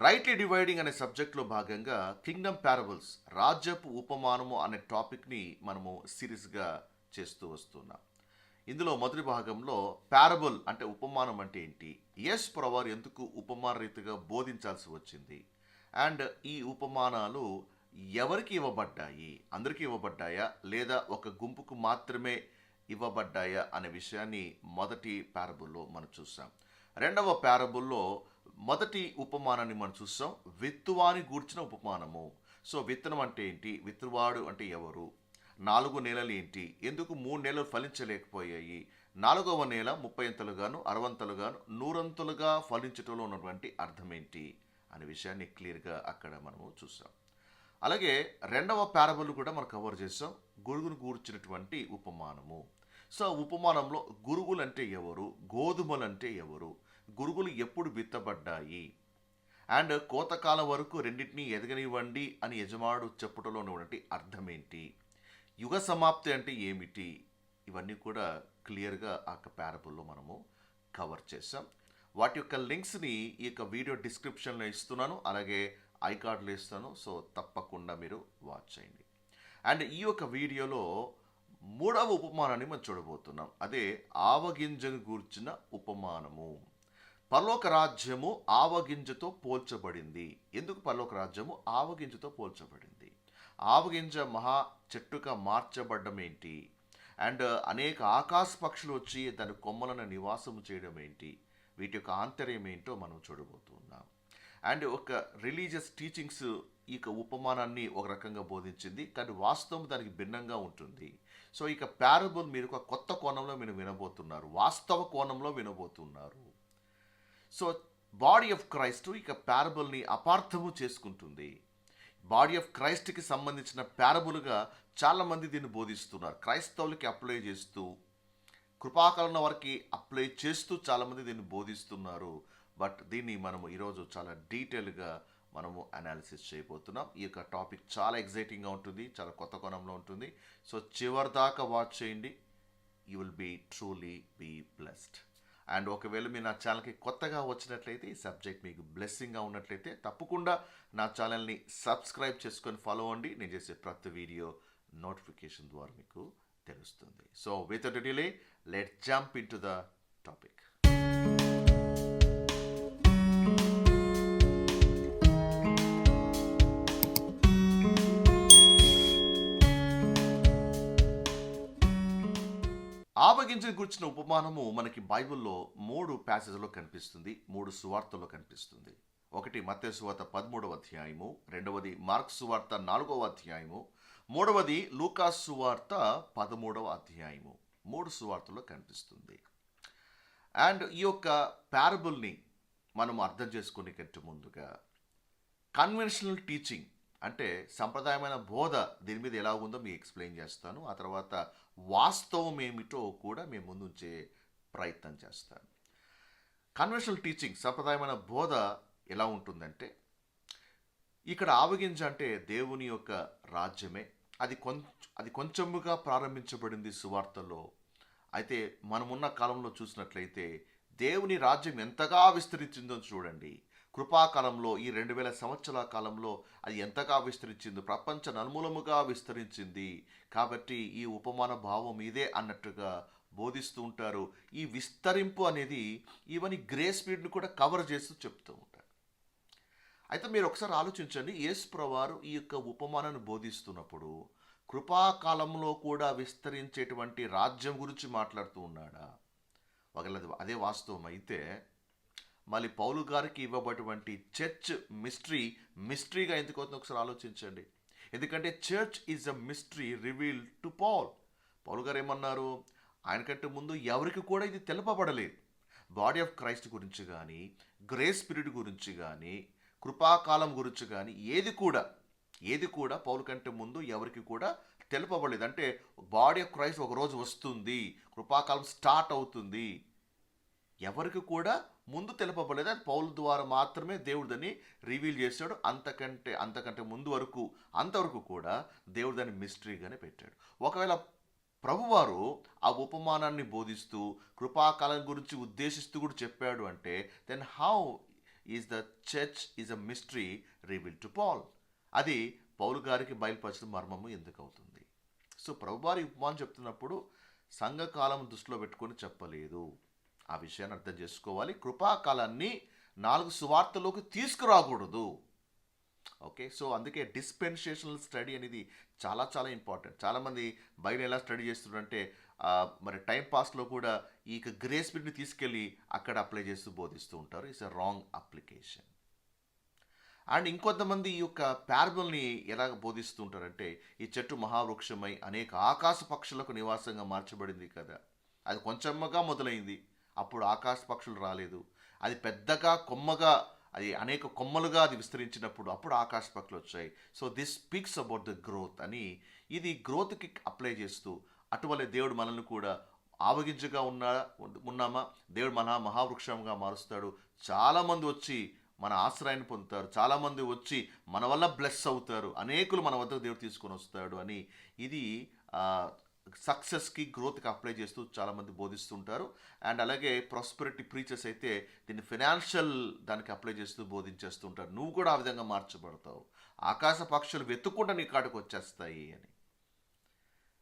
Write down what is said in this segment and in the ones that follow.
Rightly dividing అనే సబ్జెక్ట్లో భాగంగా కింగ్డమ్ పారబుల్స్ రాజ్యపు ఉపమానము అనే టాపిక్ని మనము సిరీస్గా చేస్తూ వస్తున్నాం. ఇందులో మొదటి భాగంలో పారబుల్ అంటే ఉపమానం అంటే ఏంటి, ఎస్ ప్రవారు ఎందుకు ఉపమాన రీతిగా బోధించాల్సి వచ్చింది, అండ్ ఈ ఉపమానాలు ఎవరికి ఇవ్వబడ్డాయి, అందరికీ ఇవ్వబడ్డాయా లేదా ఒక గుంపుకు మాత్రమే ఇవ్వబడ్డాయా అనే విషయాన్ని మొదటి పారబుల్లో మనం చూసాం. రెండవ పారబుల్లో మొదటి ఉపమానాన్ని మనం చూసాం, విత్తువాని గూర్చిన ఉపమానము. సో విత్తనం అంటే ఏంటి, విత్తువాడు అంటే ఎవరు, 4 నెలలు ఏంటి, ఎందుకు 3 నెలలు ఫలించలేకపోయాయి, 4వ నెల 30 అంతలుగాను 60 అంతలుగాను 100 అంతలుగా ఫలించటంలో ఉన్నటువంటి అర్థం ఏంటి అనే విషయాన్ని క్లియర్గా అక్కడ మనము చూసాం. అలాగే రెండవ పారబుల్ కూడా మనం కవర్ చేసాం, గురుగును గూర్చినటువంటి ఉపమానము. సో ఉపమానంలో గురుగులు అంటే ఎవరు, గోధుమలు అంటే ఎవరు, గురుగులు ఎప్పుడు విత్తబడ్డాయి, అండ్ కోతకాలం వరకు రెండింటినీ ఎదగనివ్వండి అని యజమానుడు చెప్పుటలో ఉన్నటువంటి అర్థం ఏంటి, యుగ సమాప్తి అంటే ఏమిటి, ఇవన్నీ కూడా క్లియర్గా ఆ పారబుల్లో మనము కవర్ చేసాం. వాటి యొక్క లింక్స్ని ఈ యొక్క వీడియో డిస్క్రిప్షన్లో ఇస్తున్నాను, అలాగే ఐకార్డులో ఇస్తాను. సో తప్పకుండా మీరు వాచ్ చేయండి. అండ్ ఈ యొక్క వీడియోలో మూడవ ఉపమానాన్ని మనం చూడబోతున్నాం, అదే ఆవగింజను గూర్చిన ఉపమానము. పరలోక రాజ్యము ఆవగింజతో పోల్చబడింది. ఎందుకు పరలోక రాజ్యము ఆవగింజతో పోల్చబడింది, ఆవగింజ మహా చెట్టుగా మార్చబడ్డం ఏంటి, అండ్ అనేక ఆకాశ పక్షులు వచ్చి దాని కొమ్మలను నివాసము చేయడం ఏంటి, వీటి యొక్క ఆంతర్యం ఏంటో మనం చూడబోతున్నాం. అండ్ ఒక రిలీజియస్ టీచింగ్స్ ఈ ఉపమానాన్ని ఒక రకంగా బోధించింది, కానీ వాస్తవం దానికి భిన్నంగా ఉంటుంది. సో ఇక పారబుల్ మీరు ఒక కొత్త కోణంలో మీరు వినబోతున్నారు, వాస్తవ కోణంలో వినబోతున్నారు. సో బాడీ ఆఫ్ క్రైస్ట్ ఇక పారబుల్ని అపార్థము చేసుకుంటుంది. బాడీ ఆఫ్ క్రైస్ట్కి సంబంధించిన పారబుల్గా చాలామంది దీన్ని బోధిస్తున్నారు, క్రైస్తవులకి అప్లై చేస్తూ, కృపాకరణ వారికి అప్లై చేస్తూ చాలామంది దీన్ని బోధిస్తున్నారు. బట్ దీన్ని మనము ఈరోజు చాలా డీటెయిల్గా మనము అనాలిసిస్ చేయబోతున్నాం. ఈ యొక్క టాపిక్ చాలా ఎగ్జైటింగ్గా ఉంటుంది, చాలా కొత్త కోణంలో ఉంటుంది. సో చివరి దాకా వాచ్ చేయండి, you will be truly be blessed. And ఒకవేళ మీరు నా ఛానల్కి కొత్తగా వచ్చినట్లయితే, ఈ సబ్జెక్ట్ మీకు బ్లెస్సింగ్గా ఉన్నట్లయితే తప్పకుండా నా ఛానల్ని సబ్స్క్రైబ్ చేసుకొని ఫాలో అవ్వండి. నేను చేసే ప్రతి వీడియో నోటిఫికేషన్ ద్వారా మీకు తెలుస్తుంది. So without delay let's jump into the topic. ఆవగింజను గురించిన ఉపమానము మనకి బైబిల్లో 3 ప్యాసేజ్లో కనిపిస్తుంది, 3 సువార్తల్లో కనిపిస్తుంది. ఒకటి మత్తయి సువార్త 13వ అధ్యాయము, రెండవది మార్కు సువార్త 4వ అధ్యాయము, మూడవది లూకా సువార్త 13వ అధ్యాయము. 3 సువార్తల్లో కనిపిస్తుంది. అండ్ ఈ యొక్క పారబుల్ని మనం అర్థం చేసుకునే కంటే ముందుగా కన్వెన్షనల్ టీచింగ్ అంటే సంప్రదాయమైన బోధ దీని మీద ఎలా ఉందో మీకు ఎక్స్ప్లెయిన్ చేస్తాను. ఆ తర్వాత వాస్తవం ఏమిటో కూడా మేము ముందుంచే ప్రయత్నం చేస్తాను. కన్వెన్షనల్ టీచింగ్ సంప్రదాయమైన బోధ ఎలా ఉంటుందంటే, ఇక్కడ ఆవగింజ అంటే దేవుని యొక్క రాజ్యమే, అది కొంచెముగా ప్రారంభించబడింది సువార్తలో. అయితే మనమున్న కాలంలో చూసినట్లయితే దేవుని రాజ్యం ఎంతగా విస్తరించిందో చూడండి. కృపాకాలంలో ఈ 2000 సంవత్సరాల కాలంలో అది ఎంతగా విస్తరించిందో, ప్రపంచ నలుమూలముగా విస్తరించింది. కాబట్టి ఈ ఉపమాన భావం ఇదే అన్నట్టుగా బోధిస్తూ ఉంటారు. ఈ విస్తరింపు అనేది ఈవెన్ ఈ గ్రేస్ పీరియడ్ని కూడా కవర్ చేస్తూ చెప్తూ ఉంటారు. అయితే మీరు ఒకసారి ఆలోచించండి, యేసు ప్రభువారు ఈ యొక్క ఉపమానాన్ని బోధిస్తున్నప్పుడు కృపాకాలంలో కూడా విస్తరించేటువంటి రాజ్యం గురించి మాట్లాడుతూ ఉన్నాడా? ఒకవేళ అదే వాస్తవం అయితే మళ్ళీ పౌలు గారికి ఇవ్వబడినటువంటి చర్చ్ మిస్టరీగా ఎందుకు అవుతుందో ఒకసారి ఆలోచించండి. ఎందుకంటే church is a mystery revealed to Paul. పౌలు గారు ఏమన్నారు, ఆయనకంటే ముందు ఎవరికి కూడా ఇది తెలపబడలేదు. బాడీ ఆఫ్ క్రైస్ట్ గురించి కానీ, గ్రేస్ పీరియడ్ గురించి కానీ, కృపాకాలం గురించి కానీ ఏది కూడా పౌలు కంటే ముందు ఎవరికి కూడా తెలపబడలేదు. అంటే బాడీ ఆఫ్ క్రైస్ట్ ఒకరోజు వస్తుంది, కృపాకాలం స్టార్ట్ అవుతుంది, ఎవరికి కూడా ముందు తెలపబడలేదు. అది పౌలు ద్వారా మాత్రమే దేవుడు దాన్ని రివీల్ చేశాడు. అంతకంటే ముందు వరకు అంతవరకు కూడా దేవుడు దాన్ని మిస్టరీగానే పెట్టాడు. ఒకవేళ ప్రభువారు ఆ ఉపమానాన్ని బోధిస్తూ కృపాకాలం గురించి ఉద్దేశిస్తూ కూడా చెప్పాడు అంటే, then how is the church is a mystery reveal to Paul. అది పౌలు గారికి బయలుపరచిన మర్మము ఎందుకు అవుతుంది? సో ప్రభువారి ఉపమానం చెప్తున్నప్పుడు సంఘకాలం దృష్టిలో పెట్టుకొని చెప్పలేదు. ఆ విషయాన్ని అర్థం చేసుకోవాలి. కృపాకాలాన్ని 4 సువార్తలోకి తీసుకురాకూడదు. ఓకే, సో అందుకే డిస్పెన్సేషనల్ స్టడీ అనేది చాలా చాలా ఇంపార్టెంట్. చాలామంది బైబిల్ ఎలా స్టడీ చేస్తున్నారంటే మరి టైం పాస్లో కూడా ఈ గ్రేస్ పీరియడ్ని తీసుకెళ్ళి అక్కడ అప్లై చేస్తూ బోధిస్తూ ఉంటారు. It's a wrong application. And ఇంకొంతమంది ఈ యొక్క ప్యారబుల్ని ఎలా బోధిస్తూ ఉంటారంటే, ఈ చెట్టు మహావృక్షమై అనేక ఆకాశ పక్షులకు నివాసంగా మార్చబడింది కదా, అది కొంచెంగా మొదలైంది, అప్పుడు ఆకాశ పక్షులు రాలేదు. అది పెద్దగా కొమ్మగా, అది అనేక కొమ్మలుగా అది విస్తరించినప్పుడు అప్పుడు ఆకాశ పక్షులు వచ్చాయి. So this speaks about the growth అని, ఇది గ్రోత్కి అప్లై చేస్తూ అటువలే దేవుడు మనల్ని కూడా ఆవగింజగా ఉన్నామా, దేవుడు మన మహావృక్షంగా మారుస్తాడు. చాలామంది వచ్చి మన ఆశ్రయాన్ని పొందుతారు, చాలామంది వచ్చి మన వల్ల బ్లెస్ అవుతారు, అనేకులు మన వద్దకు దేవుడు తీసుకొని వస్తాడు అని, ఇది సక్సెస్కి గ్రోత్కి అప్లై చేస్తూ చాలామంది బోధిస్తుంటారు. అండ్ అలాగే ప్రాస్పెరిటీ ప్రీచర్స్ అయితే దీన్ని ఫినాన్షియల్ దానికి అప్లై చేస్తూ బోధించేస్తుంటారు. నువ్వు కూడా ఆ విధంగా మార్చబడతావు, ఆకాశ పక్షులు వెతుక్కుంటూ నీ కాడికి వచ్చేస్తాయి అని.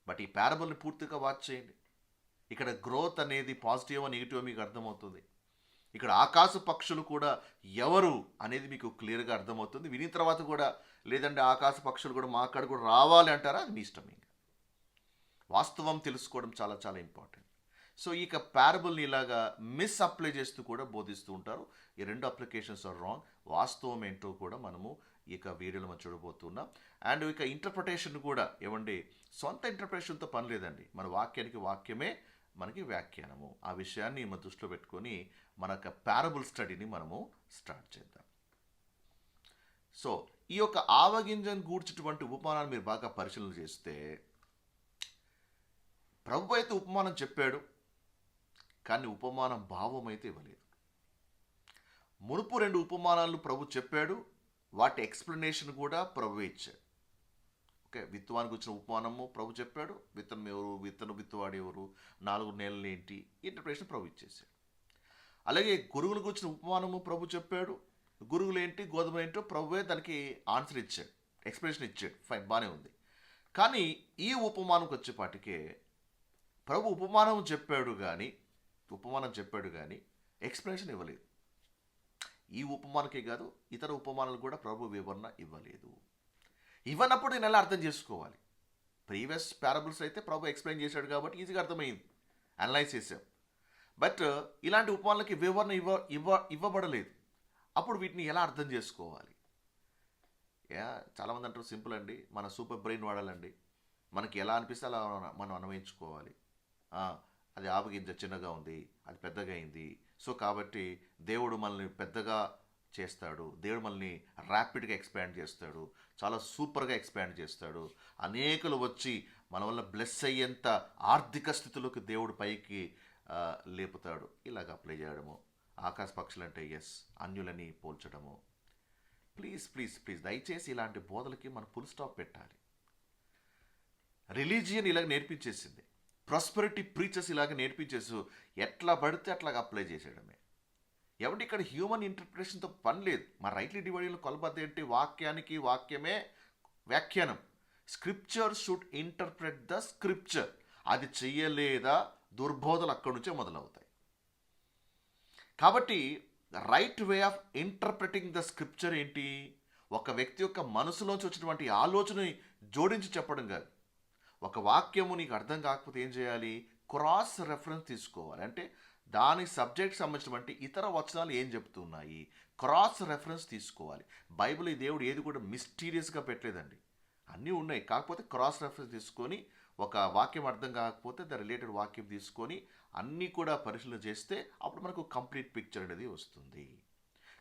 బట్ ఈ ప్యారబుల్ని పూర్తిగా వాచ్ చేయండి. ఇక్కడ గ్రోత్ అనేది పాజిటివ్ నెగిటివ్ మీకు అర్థమవుతుంది. ఇక్కడ ఆకాశ పక్షులు కూడా ఎవరు అనేది మీకు క్లియర్గా అర్థమవుతుంది. విని తర్వాత కూడా లేదంటే ఆకాశ పక్షులు కూడా మా అక్కడ కూడా రావాలి అంటారా, అది మీ ఇష్టం. ఇంకా వాస్తవం తెలుసుకోవడం చాలా చాలా ఇంపార్టెంట్. సో ఇక ప్యారబుల్ని ఇలాగా మిస్ అప్లై చేస్తూ కూడా బోధిస్తూ ఉంటారు. ఈ 2 అప్లికేషన్స్ ఆర్ రాంగ్. వాస్తవం ఏంటో కూడా మనము ఇక వీడియోలో మనం చూడబోతున్నాం. అండ్ ఇక ఇంటర్ప్రిటేషన్ కూడా ఏమండి, సొంత ఇంటర్ప్రిటేషన్తో పని లేదండి. మన వాక్యానికి వాక్యమే మనకి వ్యాఖ్యానము. ఆ విషయాన్ని మనం దృష్టిలో పెట్టుకొని మన యొక్క ప్యారబుల్ స్టడీని మనము స్టార్ట్ చేద్దాం. సో ఈ యొక్క ఆవగింజను గూర్చినటువంటి ఉపమానాన్ని మీరు బాగా పరిశీలన చేస్తే, ప్రభు అయితే ఉపమానం చెప్పాడు, కానీ ఉపమానం భావం అయితే ఇవ్వలేదు. మునుపు 2 ఉపమానాలు ప్రభు చెప్పాడు, వాటి ఎక్స్ప్లెనేషన్ కూడా ప్రభు ఇచ్చాడు. ఓకే, విత్తువానికి వచ్చిన ఉపమానము ప్రభు చెప్పాడు, విత్తనం ఎవరు, విత్తనం విత్తువాడు ఎవరు, 4 నెలలు ఏంటి, ఇంటర్ప్రిటేషన్ ప్రభు ఇచ్చేసాడు. అలాగే గురుగులకు వచ్చిన ఉపమానము ప్రభు చెప్పాడు, గురుగులు ఏంటి, గోధుమ ఏంటో ప్రభువే దానికి ఆన్సర్ ఇచ్చాడు, ఎక్స్ప్లెనేషన్ ఇచ్చాడు. ఫైన్, బాగానే ఉంది. కానీ ఈ ఉపమానంకి వచ్చేపాటికే ప్రభు ఉపమానం చెప్పాడు కానీ ఎక్స్ప్లెనేషన్ ఇవ్వలేదు. ఈ ఉపమానకే కాదు, ఇతర ఉపమానాలు కూడా ప్రభు వివరణ ఇవ్వలేదు. ఇవ్వనప్పుడు నేను ఎలా అర్థం చేసుకోవాలి? ప్రీవియస్ ప్యారబుల్స్ అయితే ప్రభు ఎక్స్ప్లెయిన్ చేశాడు కాబట్టి ఈజీగా అర్థమైంది, అనలైజ్ చేసాం. బట్ ఇలాంటి ఉపమానాలకి వివరణ ఇవ్వబడలేదు. అప్పుడు వీటిని ఎలా అర్థం చేసుకోవాలి? చాలామంది అంటారు సింపుల్ అండి, మన సూపర్ బ్రెయిన్ వాడాలండి, మనకి ఎలా అనిపిస్తే అలా మనం అన్వయించుకోవాలి. అది ఆవగింజ చిన్నగా ఉంది, అది పెద్దగా అయింది, సో కాబట్టి దేవుడు మనల్ని పెద్దగా చేస్తాడు, దేవుడు మనల్ని ర్యాపిడ్గా ఎక్స్పాండ్ చేస్తాడు, చాలా సూపర్గా ఎక్స్పాండ్ చేస్తాడు, అనేకులు వచ్చి మన వల్ల బ్లెస్ అయ్యేంత ఆర్థిక స్థితిలోకి దేవుడు పైకి లేపుతాడు. ఇలాగ అప్లై చేయడము. ఆకాశ పక్షులు అంటే అన్యులని పోల్చడము. ప్లీజ్ ప్లీజ్ ప్లీజ్ దయచేసి ఇలాంటి బోధలకి మనం ఫుల్ స్టాప్ పెట్టాలి. రిలీజియన్ ఇలాగ నేర్పించేసింది, ప్రాస్పెరిటీ ప్రీచర్స్ ఇలాగ నేర్పించేసి ఎట్లా పడితే అట్లాగ అప్లై చేసేయడమే. ఎవరి ఇక్కడ హ్యూమన్ ఇంటర్ప్రిటేషన్తో పని లేదు. మా రైట్లీ డివైడింగ్లో కొలబద్ద ఏంటి, వాక్యానికి వాక్యమే వ్యాఖ్యానం. Scripture should interpret the scripture. అది చెయ్యలేదా దుర్బోధలు అక్కడి నుంచే మొదలవుతాయి. కాబట్టి right way of interpreting the scripture ఏంటి? ఒక వ్యక్తి యొక్క మనసులోంచి వచ్చినటువంటి ఆలోచనని జోడించి చెప్పడం కాదు. ఒక వాక్యము నీకు అర్థం కాకపోతే ఏం చేయాలి? క్రాస్ రెఫరెన్స్ తీసుకోవాలి. అంటే దాని సబ్జెక్ట్ సంబంధించినటువంటి ఇతర వచనాలు ఏం చెప్తున్నాయి, క్రాస్ రెఫరెన్స్ తీసుకోవాలి. బైబిల్ ఈ దేవుడు ఏది కూడా మిస్టీరియస్గా పెట్టలేదండి, అన్నీ ఉన్నాయి. కాకపోతే క్రాస్ రెఫరెన్స్ తీసుకొని ఒక వాక్యం అర్థం కాకపోతే ద రిలేటెడ్ వాక్యం తీసుకొని అన్నీ కూడా పరిశీలన చేస్తే అప్పుడు మనకు కంప్లీట్ పిక్చర్ అనేది వస్తుంది.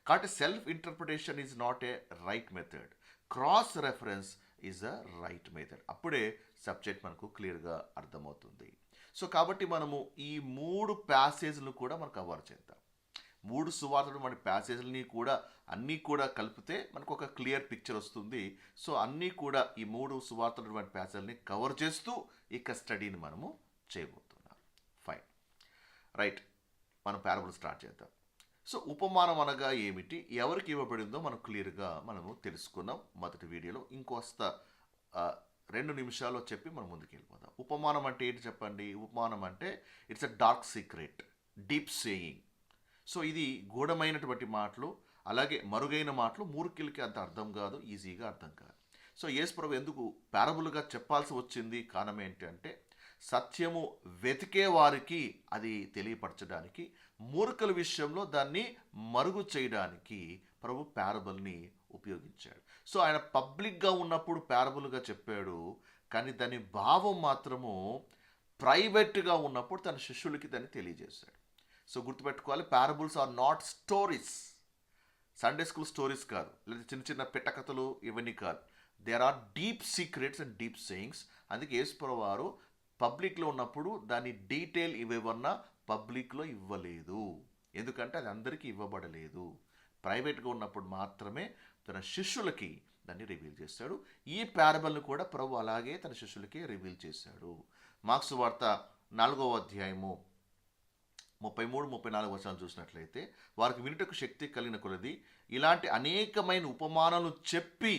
కాబట్టి self interpretation is not a right method, cross reference is a right method. అప్పుడే సబ్జెక్ట్ మనకు క్లియర్గా అర్థమవుతుంది. సో కాబట్టి మనము ఈ 3 ప్యాసేజ్లు కూడా మనం కవర్ చేద్దాం. 3 సువార్తలు మన ప్యాసేజ్ని కూడా అన్నీ కూడా కలిపితే మనకు ఒక క్లియర్ పిక్చర్ వస్తుంది. సో అన్నీ కూడా ఈ 3 సువార్తలు మన ప్యాసేజ్ని కవర్ చేస్తూ ఇక స్టడీని మనము చేయబోతున్నాం. ఫైన్, రైట్, మనం ప్యారబుల్ స్టార్ట్ చేద్దాం. సో ఉపమానం అనగా ఏమిటి, ఎవరికి ఇవ్వబడిందో మనం క్లియర్గా మనము తెలుసుకున్నాం మొదటి వీడియోలో. ఇంకొస్త 2 నిమిషాల్లో చెప్పి మనం ముందుకు వెళ్ళిపోదాం. ఉపమానం అంటే ఏంటి చెప్పండి. ఉపమానం అంటే it's a dark secret, deep saying. So ఇది గూఢమైనటువంటి మాటలు, అలాగే మరుగైన మాటలు మూర్ఖులకి అంత అర్థం కాదు, ఈజీగా అర్థం కాదు. సో యేసు ప్రభు ఎందుకు పారబుల్గా చెప్పాల్సి వచ్చింది, కారణం ఏంటంటే సత్యము వెతికే వారికి అది తెలియపరచడానికి, మూర్ఖుల విషయంలో దాన్ని మరుగు చేయడానికి ప్రభు పారబుల్ని ఉపయోగించాడు. సో ఆయన పబ్లిక్గా ఉన్నప్పుడు పారబుల్గా చెప్పాడు, కానీ దాని భావం మాత్రము ప్రైవేట్గా ఉన్నప్పుడు తన శిష్యులకి దాన్ని తెలియజేశాడు. సో గుర్తుపెట్టుకోవాలి, parables are not stories. Sunday school stories కాదు, లేదా చిన్న చిన్న పిట్టకథలు ఇవన్నీ కాదు. There are deep secrets and deep sayings. అందుకే యేసుప్రభువు వారు పబ్లిక్లో ఉన్నప్పుడు దాని డీటెయిల్ ఇవ్వన్నా పబ్లిక్లో ఇవ్వలేదు, ఎందుకంటే అది అందరికీ ఇవ్వబడలేదు. ప్రైవేట్గా ఉన్నప్పుడు మాత్రమే తన శిష్యులకి దాన్ని రివీల్ చేశాడు. ఈ పారబల్ని కూడా ప్రభు అలాగే తన శిష్యులకి రివీల్ చేశాడు. మార్క్సు వార్త 4వ అధ్యాయము 33-34 వచనాలు చూసినట్లయితే, వారికి వినుటకు శక్తి కలిగిన కొలది ఇలాంటి అనేకమైన ఉపమానాలు చెప్పి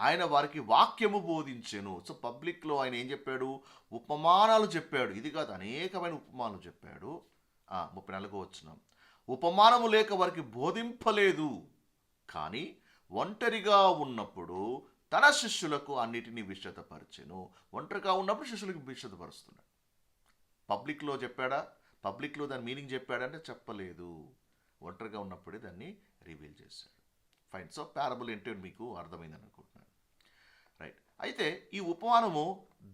ఆయన వారికి వాక్యము బోధించెను. సో పబ్లిక్లో ఆయన ఏం చెప్పాడు, ఉపమానాలు చెప్పాడు. ఇది కాదు, అనేకమైన ఉపమానాలు చెప్పాడు. 34 వచనం, ఉపమానము లేక వారికి బోధింపలేదు, కానీ ఒంటరిగా ఉన్నప్పుడు తన శిష్యులకు అన్నిటినీ విశదపరిచెను. ఒంటరిగా ఉన్నప్పుడు శిష్యులకు విశదపరుస్తున్నాడు. పబ్లిక్లో చెప్పాడా, పబ్లిక్లో దాని మీనింగ్ చెప్పాడంటే చెప్పలేదు, ఒంటరిగా ఉన్నప్పుడే దాన్ని రివీల్ చేశాడు. ఫైన్. సో పారబుల్ ఏంటో మీకు అర్థమైందని అనుకుంటున్నాను. రైట్. అయితే ఈ ఉపమానము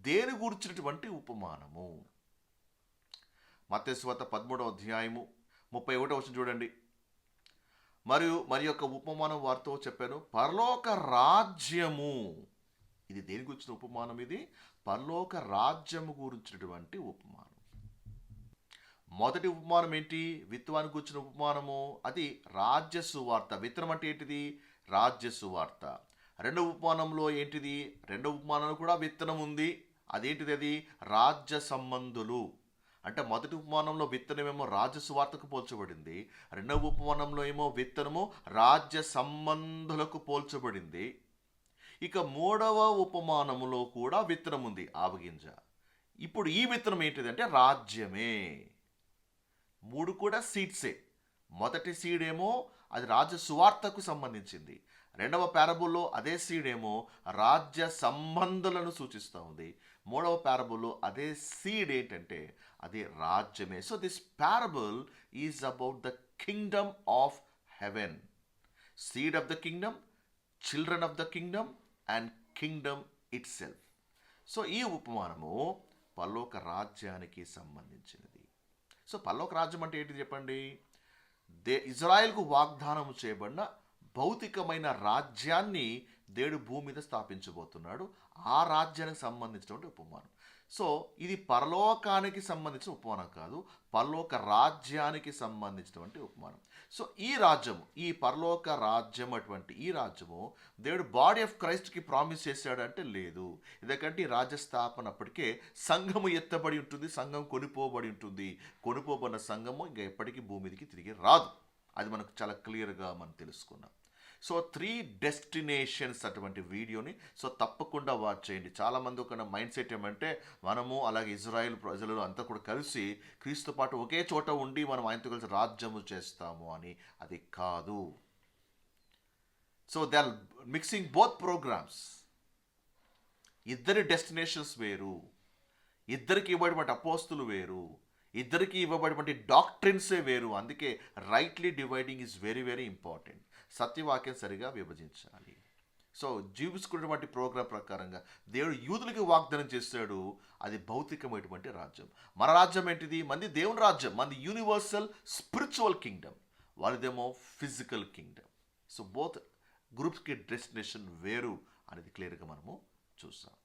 దేని గురించినటువంటి ఉపమానము? మత్తయి సువార్త 13వ అధ్యాయము 31వ వచనం చూడండి. మరి యొక్క ఉపమానం వారితో చెప్పాను, పరలోక రాజ్యము. ఇది దేని గురించిన ఉపమానం? ఇది పరలోక రాజ్యము గురించినటువంటి ఉపమానం. మొదటి ఉపమానం ఏంటి? విత్తనాన్ని గురించిన ఉపమానము. అది రాజ్య సువార్త. విత్తనం అంటే ఏంటిది? రాజ్య సువార్త. రెండవ ఉపమానంలో ఏంటిది? రెండవ ఉపమానంలో కూడా విత్తనం ఉంది. అదేంటిది? అది రాజ్య సంబంధులు. అంటే మొదటి ఉపమానంలో విత్తనమేమో రాజ్య సువార్తకు పోల్చబడింది, రెండవ ఉపమానంలో ఏమో విత్తనము రాజ్య సంబంధులకు పోల్చబడింది. ఇక మూడవ ఉపమానములో కూడా విత్తనం ఉంది, ఆవగింజ. ఇప్పుడు ఈ విత్తనం ఏంటిది అంటే రాజ్యమే. 3 కూడా సీడ్సే. మొదటి సీడ్ ఏమో అది రాజ్య సువార్తకు సంబంధించింది, రెండవ పారబుల్లో అదే సీడ్ ఏమో రాజ్య సంబంధులను సూచిస్తూ ఉంది, మూడవ పారబుల్లో అదే సీడ్ ఏంటంటే అది రాజ్యమే. So this parable is about the Kingdom of haven, seed of the Kingdom, children of the Kingdom and Kingdom it self. So ఈ ఉపమానము పరలోక రాజ్యానికి సంబంధించినది. సో పరలోక రాజ్యం అంటే ఏంటి చెప్పండి? ఇజ్రాయెల్కు వాగ్దానం చేయబడిన భౌతికమైన రాజ్యాన్ని దేవుడు భూమి మీద స్థాపించబోతున్నాడు. ఆ రాజ్యానికి సంబంధించినటువంటి ఉపమానం. సో ఇది పరలోకానికి సంబంధించిన ఉపమానం కాదు, పరలోక రాజ్యానికి సంబంధించినటువంటి ఉపమానం. సో ఈ రాజ్యము, ఈ పరలోక రాజ్యం అటువంటి ఈ రాజ్యము దేవుడు బాడీ ఆఫ్ క్రైస్ట్కి ప్రామిస్ చేశాడంటే లేదు. ఎందుకంటే ఈ రాజ్య స్థాపన అప్పటికే సంఘము ఎత్తబడి ఉంటుంది, సంఘం కొనిపోబడి ఉంటుంది. కొనిపోబడిన సంఘము ఇంకా ఎప్పటికీ భూమి మీదకి తిరిగి రాదు. అది మనకు చాలా క్లియర్గా మనం తెలుసుకున్నాం. సో 3 డెస్టినేషన్స్ అటువంటి వీడియోని సో తప్పకుండా వాచ్ చేయండి. చాలామంది ఒక మైండ్ సెట్ ఏమంటే మనము అలాగే ఇజ్రాయెల్ ప్రజలు అంతా కూడా కలిసి క్రీస్తు పాటు ఒకే చోట ఉండి మనం ఆయనతో కలిసి రాజ్యము చేస్తాము అని. అది కాదు. So they are mixing both programmes. ఇద్దరి డెస్టినేషన్స్ వేరు, ఇద్దరికి ఇవ్వబడినటువంటి అపోస్తులు వేరు, ఇద్దరికి ఇవ్వబడినటువంటి డాక్ట్రిన్సే వేరు. అందుకే rightly dividing is very very important. సత్యవాక్యం సరిగా విభజించాలి. సో జీవించుకున్నటువంటి ప్రోగ్రాం ప్రకారంగా దేవుడు యూదులకి వాగ్దానం చేశాడు, అది భౌతికమైనటువంటి రాజ్యం. మన రాజ్యం ఏంటిది? మంది దేవుని రాజ్యం, మంది యూనివర్సల్ స్పిరిచువల్ కింగ్డమ్, వాళ్ళదేమో ఫిజికల్ కింగ్డమ్. సో బోత్ గ్రూప్స్కి డెస్టినేషన్ వేరు అనేది క్లియర్గా మనము చూసాం.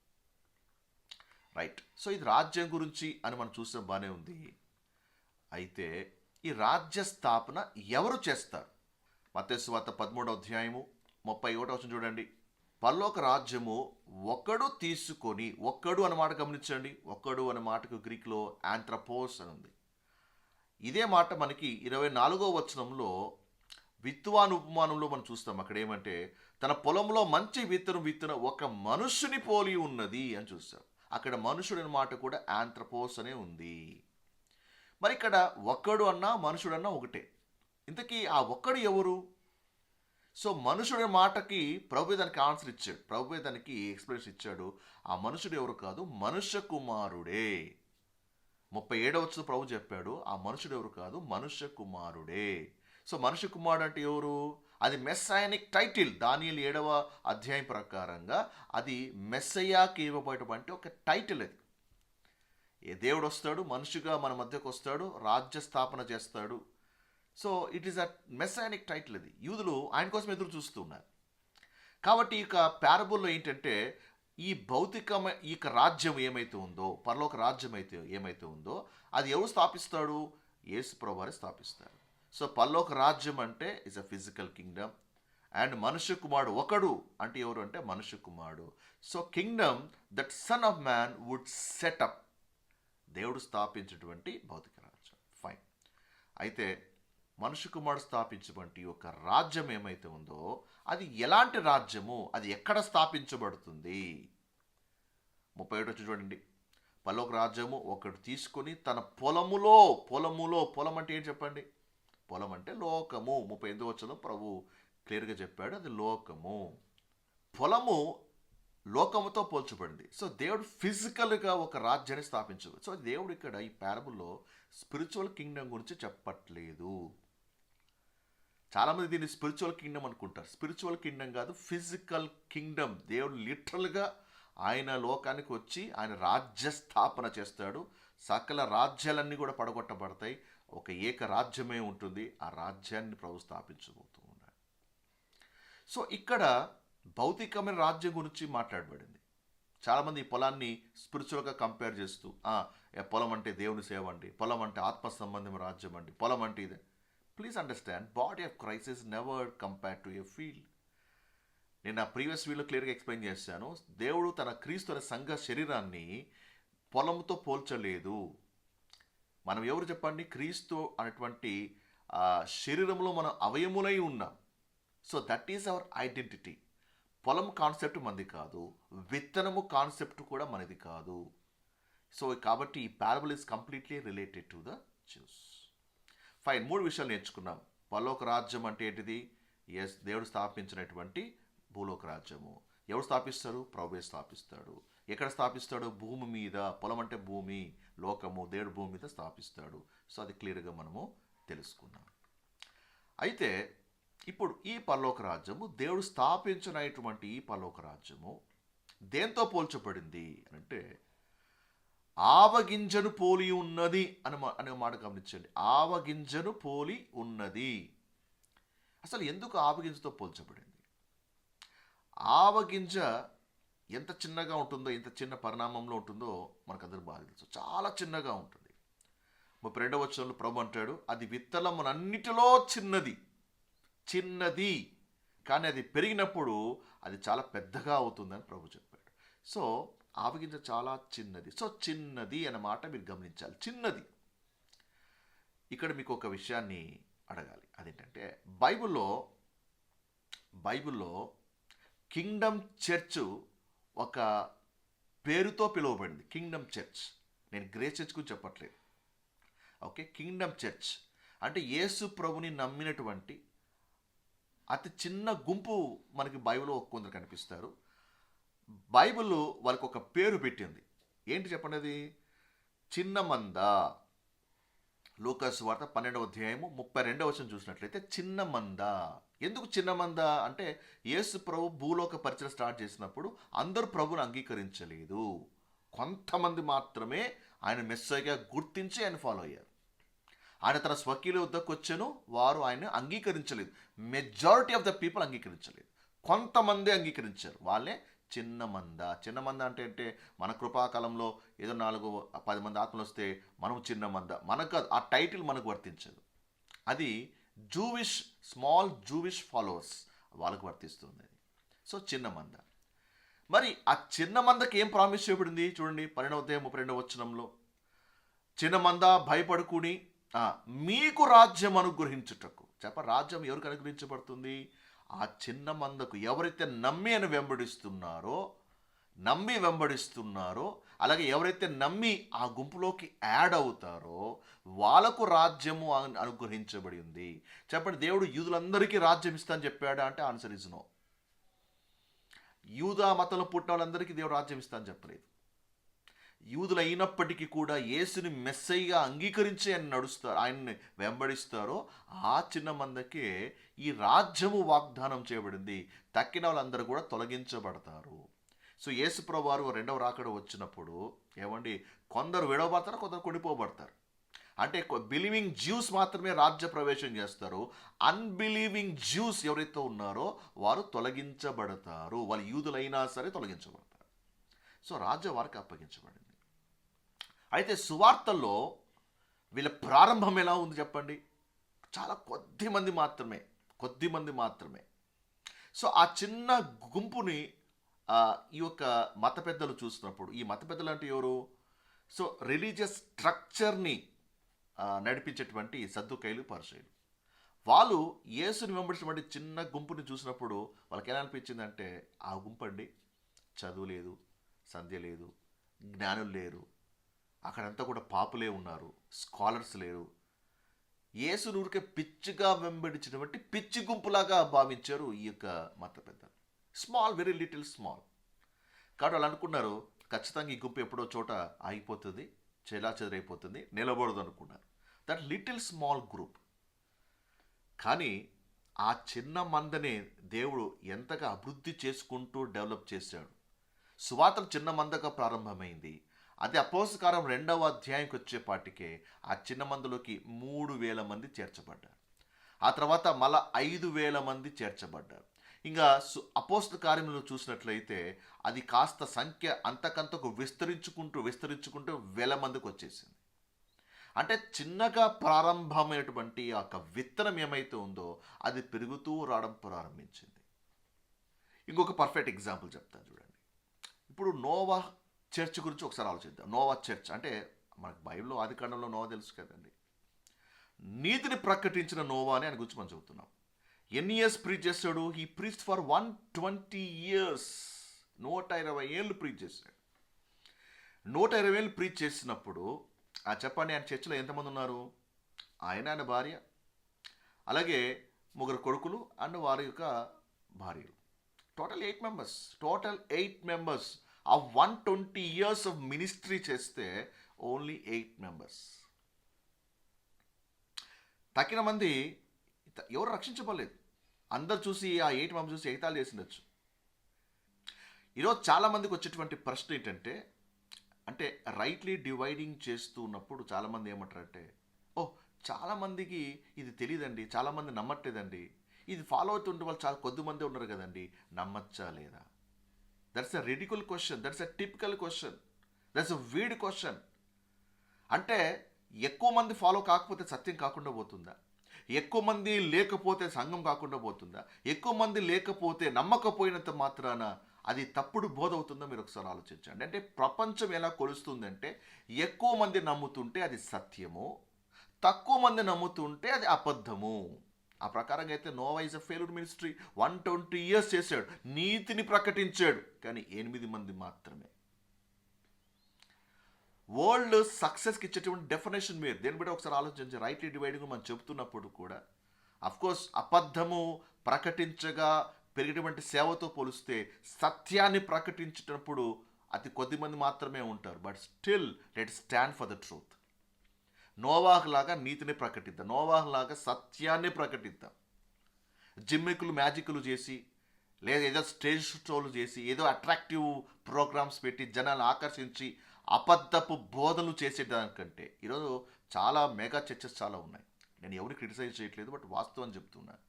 రైట్. సో ఇది రాజ్యం గురించి అని మనం చూసాం, బాగానే ఉంది. అయితే ఈ రాజ్య స్థాపన ఎవరు చేస్తారు? మత్తయి సువార్త 13వ అధ్యాయము 31వ వచనం చూడండి. పరలోక రాజ్యము ఒకడు తీసుకొని, ఒక్కడు అన్న మాట గమనించండి. ఒక్కడు అనే మాటకు గ్రీక్లో ఆంథ్రపోస్ అని ఉంది. ఇదే మాట మనకి 24వ వచనంలో విత్తువాని ఉపమానంలో మనం చూస్తాం. అక్కడ ఏమంటే, తన పొలంలో మంచి విత్తనం విత్తిన ఒక మనుష్యుని పోలి ఉన్నది అని చూస్తాం. అక్కడ మనుషుడు అనే మాట కూడా ఆంథ్రపోస్ అనే ఉంది. మరి ఇక్కడ ఒక్కడు అన్నా మనుషుడన్నా ఒకటే. ఇంతకీ ఆ ఒక్కడు ఎవరు? సో మనుషుడి మాటకి ప్రభు దానికి ఆన్సర్ ఇచ్చాడు. ప్రభు దానికి ఎక్స్ప్లెనేషన్ ఇచ్చాడు. ఆ మనుషుడు ఎవరు కాదు, మనుష్య కుమారుడే. 37వ వచనం ప్రభు చెప్పాడు, ఆ మనుషుడు ఎవరు కాదు, మనుష్య కుమారుడే. సో మనుష్య కుమారుడు అంటే ఎవరు? అది మెస్సాయనిక్ టైటిల్. దానియేలు 7వ అధ్యాయం ప్రకారంగా అది మెస్సయాకి ఇవ్వబడేటువంటి ఒక టైటిల్. అది ఏ దేవుడు వస్తాడు, మనిషిగా మన మధ్యకు వస్తాడు, రాజ్య స్థాపన చేస్తాడు. So it is a messianic title. అది యూదులు ఆయన కోసం ఎదురు చూస్తున్నారు. కాబట్టి ఇక ప్యారబుల్లో ఏంటంటే, ఈ భౌతికమైన ఈ రాజ్యం ఏమైతే ఉందో, పరలోక రాజ్యం ఏమైతే ఉందో, అది ఎవరు స్థాపిస్తాడు? యేసు ప్రభువారే స్థాపిస్తాడు. సో పరలోక రాజ్యం అంటే is a physical kingdom. And మనుష్య కుమారుడు ఒకడు అంటే ఎవరు అంటే మనుష్య కుమారుడు. So kingdom that son of man would set up, దేవుడు స్థాపించినటువంటి భౌతిక రాజ్యం. ఫైన్. అయితే మనుష్య కుమారుడు స్థాపించినటువంటి ఒక రాజ్యం ఏమైతే ఉందో, అది ఎలాంటి రాజ్యము, అది ఎక్కడ స్థాపించబడుతుంది? 37 చూడండి. పరలోక రాజ్యము ఒకడు తీసుకొని తన పొలములో, పొలం అంటే ఏంటి చెప్పండి? పొలం అంటే లోకము. 38వ వచనం ప్రభు క్లియర్గా చెప్పాడు, అది లోకము. పొలము లోకముతో పోల్చబడింది. సో దేవుడు ఫిజికల్గా ఒక రాజ్యాన్ని స్థాపించదు. సో దేవుడు ఇక్కడ ఈ ప్యారబుల్లో స్పిరిచువల్ కింగ్డమ్ గురించి చెప్పట్లేదు. చాలామంది దీన్ని స్పిరిచువల్ కింగ్డమ్ అనుకుంటారు. స్పిరిచువల్ కింగ్డమ్ కాదు, ఫిజికల్ కింగ్డమ్. దేవుడు లిటరల్గా ఆయన లోకానికి వచ్చి ఆయన రాజ్య స్థాపన చేస్తాడు. సకల రాజ్యాలన్నీ కూడా పడగొట్టబడతాయి. ఒక ఏక రాజ్యమే ఉంటుంది. ఆ రాజ్యాన్ని ప్రభు స్థాపించబోతూ ఉన్నాడు. సో ఇక్కడ భౌతికమైన రాజ్యం గురించి మాట్లాడబడింది. చాలామంది ఈ పొలాన్ని స్పిరిచువల్గా కంపేర్ చేస్తూ, పొలం అంటే దేవుని సేవ అండి, పొలం అంటే ఆత్మ సంబంధం రాజ్యం అండి, పొలం అంటే ఇదే. Please understand, body of Christ is never compare to a field. నేను నా ప్రీవియస్ వీడియోలో క్లియర్గా ఎక్స్ప్లెయిన్ చేశాను. దేవుడు తన క్రీస్తు అనే సంఘ శరీరాన్ని పొలంతో పోల్చలేదు. మనం ఎవరు చెప్పండి? క్రీస్తు అనేటువంటి శరీరంలో మనం అవయములై ఉన్నాం. So that is our identity. పొలం కాన్సెప్ట్ మనది కాదు, విత్తనము కాన్సెప్ట్ కూడా మనది కాదు. సో కాబట్టి ఈ parable is completely related to the juice. Fine. 3 విషయాలు నేర్చుకున్నాం. పరలోక రాజ్యం అంటే ఏంటిది? ఎస్, దేవుడు స్థాపించినటువంటి భూలోక రాజ్యము. ఎవరు స్థాపిస్తారు? ప్రభువే స్థాపిస్తాడు. ఎక్కడ స్థాపిస్తాడు? భూమి మీద. పొలం అంటే భూమి, లోకము. దేవుడు భూమి మీద స్థాపిస్తాడు. సో అది క్లియర్గా మనము తెలుసుకున్నాం. అయితే ఇప్పుడు ఈ పరలోక రాజ్యము, దేవుడు స్థాపించినటువంటి ఈ పరలోక రాజ్యము దేంతో పోల్చబడింది అంటే, ఆవగింజను పోలి ఉన్నది అనే మాట గమనించండి. ఆవగింజను పోలి ఉన్నది. అసలు ఎందుకు ఆవగింజతో పోల్చబడింది? ఆవగింజ ఎంత చిన్నగా ఉంటుందో, ఎంత చిన్న పరిణామంలో ఉంటుందో మనకందరూ బాగా తెలుసు. చాలా చిన్నగా ఉంటుంది. 32వ వచనంలో ప్రభు అంటాడు, అది విత్తనమునన్నిటిలో చిన్నది, కానీ అది పెరిగినప్పుడు అది చాలా పెద్దగా అవుతుందని ప్రభు చెప్పాడు. సో ఆవగింజ చాలా చిన్నది. సో చిన్నది అన్నమాట మీరు గమనించాలి. చిన్నది. ఇక్కడ మీకు ఒక విషయాన్ని అడగాలి. అదేంటంటే, బైబిల్లో కింగ్డమ్ చర్చ్ ఒక పేరుతో పిలువబడింది. Kingdom church. నేను గ్రేస్ చర్చ్ గురించి చెప్పట్లేదు. ఓకే, కింగ్డమ్ చర్చ్ అంటే యేసు ప్రభుని నమ్మినటువంటి అతి చిన్న గుంపు మనకి బైబిల్లో కొందరు కనిపిస్తారు. బైబిల్ వాళ్ళకి ఒక పేరు పెట్టింది. ఏంటి చెప్పండి అది? చిన్న మంద. లూకాసు వార్త 12వ అధ్యాయము 32వ వచనం చూసినట్లయితే చిన్న మంద. ఎందుకు చిన్న మంద అంటే, యేసు ప్రభు భూలోక పరిచయం స్టార్ట్ చేసినప్పుడు అందరూ ప్రభుని అంగీకరించలేదు. కొంతమంది మాత్రమే ఆయన మెస్సీగా గుర్తించి ఆయన ఫాలో అయ్యారు. ఆయన తన స్వకీయుల వద్దకు వచ్చాను, వారు ఆయన అంగీకరించలేదు. మెజారిటీ ఆఫ్ ద పీపుల్ అంగీకరించలేదు. కొంతమంది అంగీకరించారు, వాళ్ళే చిన్న మంద. చిన్న మంద అంటే మన కృపాకాలంలో ఏదో 4-10 మంది ఆత్మలు వస్తే మనం చిన్న మంద. మనకు ఆ టైటిల్ మనకు వర్తించదు. అది స్మాల్ జూవిష్ ఫాలోవర్స్ వాళ్ళకు వర్తిస్తుంది. సో చిన్న మంద. మరి ఆ చిన్న మందకి ఏం ప్రామిస్ చేయబడింది? చూడండి 12వ అధ్యాయం 32వ వచనంలో, చిన్న మంద భయపడుకుని ఆ, మీకు రాజ్యం అనుగ్రహించుటకు. రాజ్యం ఎవరికి అనుగ్రహించబడుతుంది? ఆ చిన్న మందకు, ఎవరైతే నమ్మి వెంబడిస్తున్నారో, అలాగే ఎవరైతే నమ్మి ఆ గుంపులోకి యాడ్ అవుతారో వాళ్ళకు రాజ్యము అనుగ్రహించబడి ఉంది. దేవుడు యూదులందరికీ రాజ్యం ఇస్తానని చెప్పాడా అంటే ఆన్సర్ ఇస్ నో. యూదా మతంలో పుట్టిన వాళ్ళందరికీ దేవుడు రాజ్యం ఇస్తానని చెప్పలేదు. యూదులు అయినప్పటికీ కూడా యేసుని మెస్సయ్యగా అంగీకరించి ఆయన నడుస్తారు, ఆయన్ని వెంబడిస్తారో ఆ చిన్న మందకే ఈ రాజ్యము వాగ్దానం చేయబడింది. తక్కిన వాళ్ళందరూ కూడా తొలగించబడతారు. సో యేసుప్రభు వారు రెండవ రాకడ వచ్చినప్పుడు ఏమండి, కొందరు విడవబడతారు, కొందరు కొనిపోబడతారు. అంటే బిలీవింగ్ జ్యూస్ మాత్రమే రాజ్య ప్రవేశం చేస్తారు. అన్బిలీవింగ్ జ్యూస్ ఎవరైతే ఉన్నారో వారు తొలగించబడతారు. వాళ్ళు యూదులైనా సరే తొలగించబడతారు. సో రాజ్యం వారికి అప్పగించబడింది. అయితే సువార్తల్లో వీళ్ళ ప్రారంభం ఎలా ఉంది చెప్పండి? చాలా కొద్ది మంది మాత్రమే. సో ఆ చిన్న గుంపుని ఈ యొక్క మత పెద్దలు చూసినప్పుడు, ఈ మత పెద్దలు అంటే ఎవరు? సో రిలీజియస్ స్ట్రక్చర్ని నడిపించేటువంటి సద్దుకైలు, పరిసయ్యులు, వాళ్ళు యేసుని వెంబడించినటువంటి చిన్న గుంపుని చూసినప్పుడు వాళ్ళకి ఎలా అనిపించిందంటే, ఆ గుంపు అండి చదువు లేదు, సంధ్య లేదు, జ్ఞానులు లేరు, అక్కడంతా కూడా పాపులే ఉన్నారు, స్కాలర్స్ లేరు. యేసుని ఊరికే పిచ్చిగా వెంబడించినటువంటి పిచ్చి గుంపులాగా భావించారు ఈ యొక్క మత పెద్దలు. Small, very little small. కాబట్టి వాళ్ళు అనుకున్నారు ఖచ్చితంగా ఈ గుంపు ఎప్పుడో చోట ఆగిపోతుంది, చెదరైపోతుంది, నిలబడదు అనుకున్నారు. That little small group. కానీ ఆ చిన్న మందనే దేవుడు ఎంతగా అభివృద్ధి చేసుకుంటూ డెవలప్ చేశాడు. సువార్తలు చిన్న మందగా ప్రారంభమైంది. అదే అపోస్తల కార్యం 2వ అధ్యాయంకి వచ్చేపాటికే ఆ చిన్న మందలోకి 3,000 మంది చేర్చబడ్డారు. ఆ తర్వాత మళ్ళా 5,000 మంది చేర్చబడ్డారు. ఇంకా అపోస్తల కార్యంలో చూసినట్లయితే అది కాస్త సంఖ్య అంతకంతకు విస్తరించుకుంటూ 1,000 మందికి వచ్చేసింది. అంటే చిన్నగా ప్రారంభమైనటువంటి ఆ యొక్క విత్తనం ఏమైతే ఉందో అది పెరుగుతూ రావడం ప్రారంభించింది. ఇంకొక పర్ఫెక్ట్ ఎగ్జాంపుల్ చెప్తాను చూడండి. ఇప్పుడు నోవా చర్చ్ గురించి ఒకసారి ఆలోచిద్దాం. నోవా చర్చ్ అంటే మనకు బైబిల్లో ఆదికాండంలో నోవా తెలుసు కదండి. నీతిని ప్రకటించిన నోవా అని ఆయన గురించి మనం చెబుతున్నాం. ఎన్ని ఇయర్స్ ప్రీచ్ చేశాడు? He preached for 120 years. 120 ఏళ్ళు ప్రీచ్ చేశాడు. 120 ఏళ్ళు ప్రీచ్ చేసినప్పుడు చెప్పండి, ఆయన చర్చిలో ఎంతమంది ఉన్నారు? ఆయన భార్య, అలాగే 3 కొడుకులు అండ్ వారి యొక్క భార్యలు. Total 8 members. ఆ 120 years ఆఫ్ మినిస్ట్రీ చేస్తే ఓన్లీ 8 మెంబర్స్. తక్కిన మంది ఎవరు రక్షించబడలేదు. అందరు చూసి ఆ 8 మెంబర్స్ చూసి ఎగతాళి చేసిండొచ్చు. ఈరోజు చాలామందికి వచ్చేటువంటి ప్రశ్న ఏంటంటే, అంటే రైట్లీ డివైడింగ్ చేస్తూ ఉన్నప్పుడు చాలామంది ఏమంటారంటే, చాలామందికి ఇది తెలియదండి, చాలామంది నమ్మట్లేదండి, ఇది ఫాలో అవుతుంటే వాళ్ళు చాలా కొద్దిమంది ఉన్నారు కదండి, నమ్మచ్చా లేదా? That's a ridiculous question, that's a typical question, that's a weird question. అంటే ఎక్కువ మంది ఫాలో కాకపోతే సత్యం కాకుండా పోతుందా? ఎక్కువ మంది లేకపోతే సంఘం కాకుండా పోతుందా? ఎక్కువ మంది లేకపోతే నమ్మకపోయినంత మాత్రాన అది తప్పుడు బోధ అవుతుందో మీరు ఒకసారి ఆలోచించండి. అంటే ప్రపంచం ఎలా కొలుస్తుందంటే, ఎక్కువ మంది నమ్ముతుంటే అది సత్యము, తక్కువ మంది నమ్ముతుంటే అది అబద్ధము. ఆ ప్రకారంగా అయితే Noah is a failed ministry. 120 years చేశాడు, నీతిని ప్రకటించాడు, కానీ 8 మంది మాత్రమే. వరల్డ్ సక్సెస్కి ఇచ్చేటువంటి డెఫినేషన్ మీరు దేని బట్టి ఒకసారి ఆలోచించి. రైట్లీ డివైడింగ్ మనం చెబుతున్నప్పుడు కూడా అఫ్కోర్స్ అబద్ధము ప్రకటించగా పెరిగినటువంటి సేవతో పోలిస్తే సత్యాన్ని ప్రకటించేటప్పుడు అతి కొద్ది మంది మాత్రమే ఉంటారు. But still let stand for the truth. Noah లాగా నీతిని ప్రకటిద్దాం, నోవాహ్ లాగా సత్యాన్ని ప్రకటిద్దాం. జిమ్మికులు మ్యాజిక్లు చేసి, లేదా ఏదో స్టేజ్ షోలు చేసి, ఏదో అట్రాక్టివ్ ప్రోగ్రామ్స్ పెట్టి జనాలను ఆకర్షించి అబద్ధపు బోధనలు చేసేదానికంటే ఈరోజు చాలా మెగా చర్చెస్ చాలా ఉన్నాయి. నేను ఎవరిని క్రిటిసైజ్ చేయట్లేదు, బట్ వాస్తవం చెప్తున్నాను.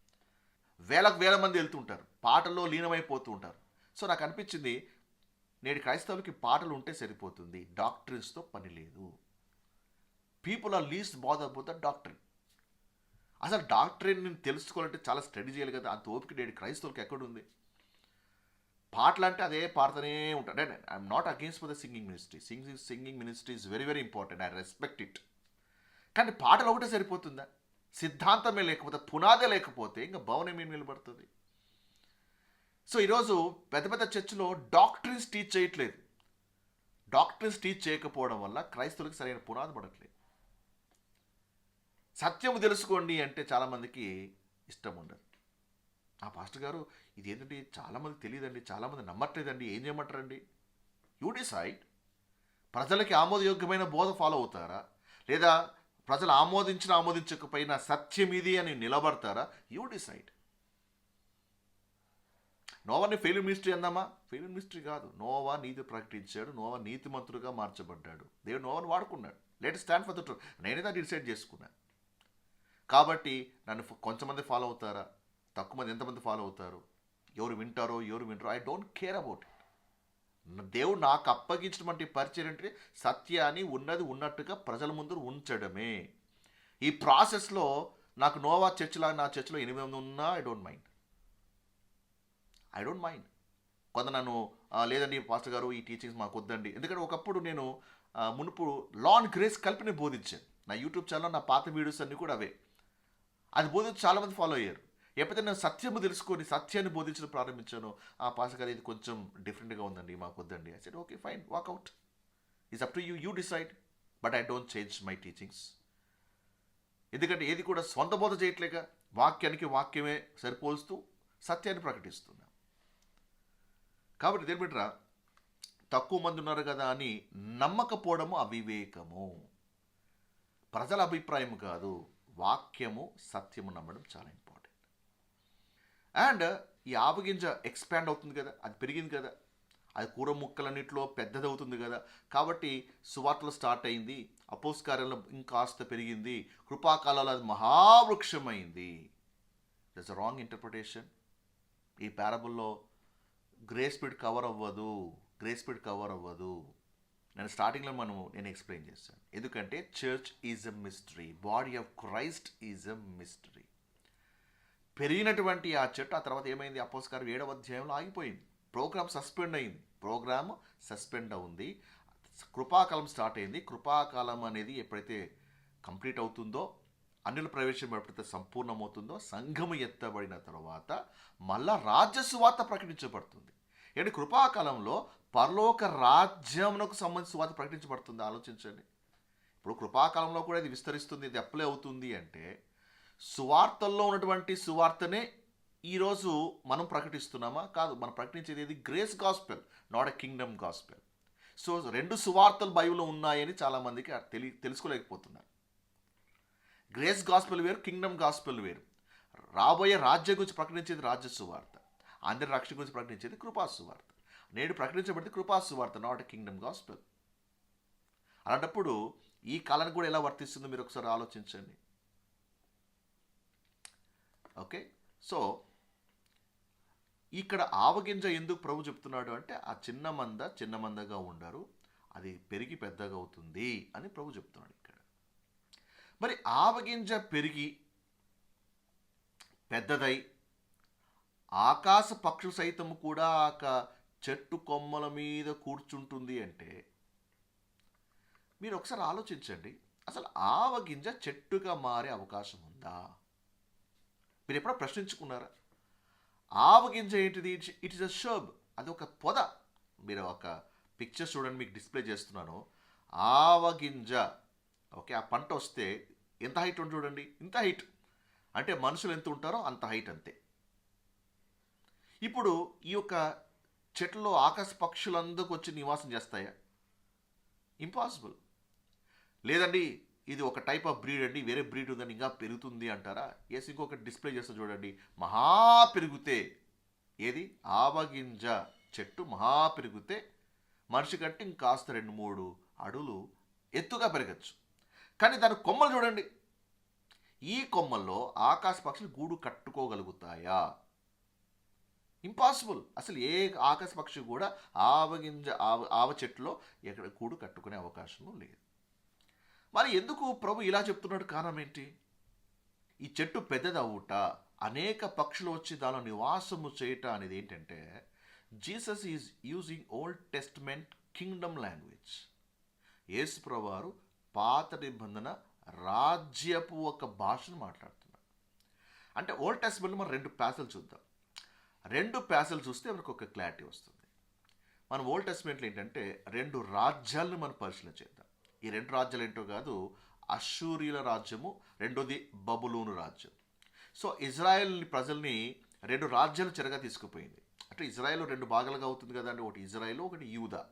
వేల మంది వెళ్తుంటారు, పాటల్లో లీనమైపోతూ ఉంటారు. సో నాకు అనిపించింది, నేటి క్రైస్తవులకి పాటలు ఉంటే సరిపోతుంది, డాక్టరీన్స్తో పని లేదు. People are least bother about the doctrine. అసలు డాక్టరీన్ నేను తెలుసుకోవాలంటే చాలా స్టడీ చేయాలి కదా, అంత ఓపిక నేటి క్రైస్తవులకి ఎక్కడుంది? పాటలు అంటే అదే పాడుతూనే ఉంటాడు. I'm not against for the singing ministry. Singing ministry is very very important, I respect it. కానీ పాటలు ఒకటే సరిపోతుందా? సిద్ధాంతమే లేకపోతే, పునాదే లేకపోతే ఇంకా భవనం ఏమి నిలబడుతుంది? సో ఈరోజు పెద్ద పెద్ద చర్చిలో డాక్టరీన్స్ టీచ్ చేయట్లేదు. డాక్టరీన్స్ టీచ్ చేయకపోవడం వల్ల క్రైస్తవులకు సరైన పునాది పడట్లేదు. సత్యము తెలుసుకోండి అంటే చాలామందికి ఇష్టం ఉండదు. ఆ పాస్టర్ గారు ఇది ఏంటంటే చాలామంది తెలియదండి, చాలామంది నమ్మట్లేదండి, ఏం చేయమంటారండి? You decide. ప్రజలకి ఆమోదయోగ్యమైన బోధ ఫాలో అవుతారా, లేదా ప్రజలు ఆమోదించకపోయినా సత్యం ఇది అని నిలబడతారా? You decide. నోవాని ఫెయిల్యూర్ మినిస్ట్రీ అందామా? ఫెయిల్యూర్ మినిస్ట్రీ కాదు. నోవా నీతి ప్రకటించాడు, నోవా నీతిమంతుడుగా మార్చబడ్డాడు, దేవుడు నోవాని వాడుకున్నాడు. Let stand for the truth. నేనే దాన్ని డిసైడ్ చేసుకున్నాను. కాబట్టి నన్ను కొంతమంది ఫాలో అవుతారా, తక్కువ మంది, ఎంతమంది ఫాలో అవుతారు, ఎవరు వింటారో ఎవరు వింటారో, I don't care about it. దేవుడు నాకు అప్పగించినటువంటి పరిచయం అంటే సత్యాన్ని ఉన్నది ఉన్నట్టుగా ప్రజల ముందు ఉంచడమే. ఈ ప్రాసెస్లో నాకు నోవా చర్చిలా నా చర్చిలో 800 ఉన్నా ఐ డోంట్ మైండ్. కొంత నన్ను లేదండి పాస్టర్ గారు ఈ టీచింగ్స్ మాకు వద్దండి. ఎందుకంటే ఒకప్పుడు నేను మునుపు లా అండ్ గ్రేస్ కలిపి నేను బోధించాను. నా యూట్యూబ్ ఛానల్, నా పాత వీడియోస్ అన్నీ కూడా అవే. అది బోధించి చాలామంది ఫాలో అయ్యారు. ఎప్పుడైతే నేను సత్యము తెలుసుకొని సత్యాన్ని బోధించడం ప్రారంభించానో, ఆ పాస్టర్ గారు ఇది కొంచెం డిఫరెంట్గా ఉందండి, మాకు వద్దండి. I said okay fine, walk out. Is up to you, you decide. But I don't change my teachings. ఎందుకంటే ఏది కూడా సొంత బోధ చేయట్లేక, వాక్యానికి వాక్యమే సరిపోలుస్తూ సత్యాన్ని ప్రకటిస్తున్నా. కాబట్టి దేని బిడ్డరా, తక్కువ మంది ఉన్నారు కదా అని నమ్మకపోవడము అవివేకము. ప్రజల అభిప్రాయం కాదు, వాక్యము సత్యము నమ్మడం చాలా ఇంపార్టెంట్. అండ్ ఈ ఆవగింజ ఎక్స్పాండ్ అవుతుంది కదా, అది పెరిగింది కదా, అది కూర ముక్కలన్నింటిలో పెద్దది అవుతుంది కదా. కాబట్టి సువార్తలు స్టార్ట్ అయింది, అపోస్తల కార్యాలలో ఇంకాస్త పెరిగింది, కృపాకాలంలో అది మహావృక్షమైంది. That's a wrong interpretation. ఈ పారబుల్లో గ్రేస్ పీరియడ్ కవర్ అవ్వదు. నేను స్టార్టింగ్లో నేను ఎక్స్ప్లెయిన్ చేశాను. ఎందుకంటే church is a mystery, body of Christ is a mystery. పెరిగినటువంటి ఆ చెట్టు ఆ తర్వాత ఏమైంది? అపోస్తల కార్యం 7వ అధ్యాయంలో ఆగిపోయింది. ప్రోగ్రామ్ సస్పెండ్ ఉంది. కృపాకాలం స్టార్ట్ అయింది. కృపాకాలం అనేది ఎప్పుడైతే కంప్లీట్ అవుతుందో, అన్యుల ప్రవేశం ఎప్పుడైతే సంపూర్ణమవుతుందో, సంఘము ఎత్తబడిన తర్వాత మళ్ళా రాజ్య సువార్త ప్రకటించబడుతుంది. ఏంటి? కృపాకాలంలో పరలోక రాజ్యమునకు సంబంధించి సువార్త ప్రకటించబడుతుంది. ఆలోచించండి. ఇప్పుడు కృపాకాలంలో కూడా ఇది విస్తరిస్తుంది, ఇది అప్లై అవుతుంది అంటే సువార్తల్లో ఉన్నటువంటి సువార్తనే ఈరోజు మనం ప్రకటిస్తున్నామా? కాదు. మనం ప్రకటించేది ఏది? Grace gospel, not a Kingdom gospel. So 2 సువార్తలు బైబిల్లో ఉన్నాయని చాలామందికి తెలుసుకోలేకపోతున్నారు. గ్రేస్ గాస్పెల్ వేరు, కింగ్డమ్ గాస్పెల్ వేరు. రాబోయే రాజ్యం గురించి ప్రకటించేది రాజ్య సువార్త, అందరి రక్షణ గురించి ప్రకటించేది కృపా సువార్త. నేడు ప్రకటించబడితే కృపా సువార్త, నాట్ ఎ కింగ్డమ్ గాస్పెల్. అలాంటప్పుడు ఈ కాలానికి కూడా ఎలా వర్తిస్తుందో మీరు ఒకసారి ఆలోచించండి. ఓకే, సో ఇక్కడ ఆవగింజ ఎందుకు ప్రభు చెప్తున్నాడు అంటే, ఆ చిన్న మందగా ఉండరు, అది పెరిగి పెద్దగా అవుతుంది అని ప్రభు చెప్తున్నాడు ఇక్కడ. మరి ఆవగింజ పెరిగి పెద్దదై ఆకాశ పక్షు సైతము కూడా చెట్టు కొమ్మల మీద కూర్చుంటుంది అంటే, మీరు ఒకసారి ఆలోచించండి, అసలు ఆవగింజ చెట్టుగా మారే అవకాశం ఉందా? మీరు ఎప్పుడో ప్రశ్నించుకున్నారా? ఆవగింజ ఏంటిది? ఇట్ ఇస్ అ షర్బ్, అది ఒక పొద. మీరు ఒక పిక్చర్ చూడండి, మీకు డిస్ప్లే చేస్తున్నాను. ఆవగింజ, ఓకే, ఆ పంట వస్తే ఎంత హైట్ ఉంటుంది చూడండి, ఇంత హైట్. అంటే మనుషులు ఎంత ఉంటారో అంత హైట్ అంతే. ఇప్పుడు ఈ యొక్క చెట్లలో ఆకాశ పక్షులందరికి వచ్చి నివాసం చేస్తాయా? ఇంపాసిబుల్. లేదండి ఇది ఒక టైప్ ఆఫ్ బ్రీడ్ అండి, వేరే బ్రీడ్ ఉందని ఇంకా పెరుగుతుంది అంటారా? ఎస్, ఇంకొక డిస్ప్లే చేస్తా చూడండి. మహా పెరిగితే, ఏది? ఆవగింజ చెట్టు మహా పెరిగితే మనిషి కంటే ఇంకాస్త 2-3 అడుగులు ఎత్తుగా పెరగచ్చు. కానీ దాని కొమ్మలు చూడండి, ఈ కొమ్మల్లో ఆకాశ పక్షులు గూడు కట్టుకోగలుగుతాయా? ఇంపాసిబుల్. అసలు ఏ ఆకాశ పక్షి కూడా ఆవ చెట్టులో ఎక్కడ గూడు కట్టుకునే అవకాశము లేదు. మరి ఎందుకు ప్రభు ఇలా చెప్తున్నాడు? కారణం ఏంటి? ఈ చెట్టు పెద్దదవుట, అనేక పక్షులు వచ్చి దానిలో నివాసము చేయట అనేది ఏంటంటే, Jesus is using old testament kingdom language. యేసు ప్రభువారు పాత నిబంధన రాజ్యపు ఒక భాషను మాట్లాడుతున్నాడు. అంటే ఓల్డ్ టెస్ట్మెంట్లో మనం 2 ప్యాసెలు చూద్దాం. 2 ప్యాసెలు చూస్తే మనకు ఒక క్లారిటీ వస్తుంది. మనం ఓల్డ్ టెస్ట్మెంట్లో ఏంటంటే 2 రాజ్యాలను మనం పరిశీలన చేద్దాం. ఈ 2 రాజ్యాలు ఏంటో కాదు, అష్షూరీల రాజ్యము, రెండోది బబులోను రాజ్యం. సో ఇజ్రాయెల్ ప్రజల్ని 2 రాజ్యాలు చెరగా తీసుకుపోయింది. అంటే ఇజ్రాయెల్ 2 భాగాలుగా అవుతుంది కదండి, ఒకటి ఇజ్రాయెల్, ఒకటి యూదా.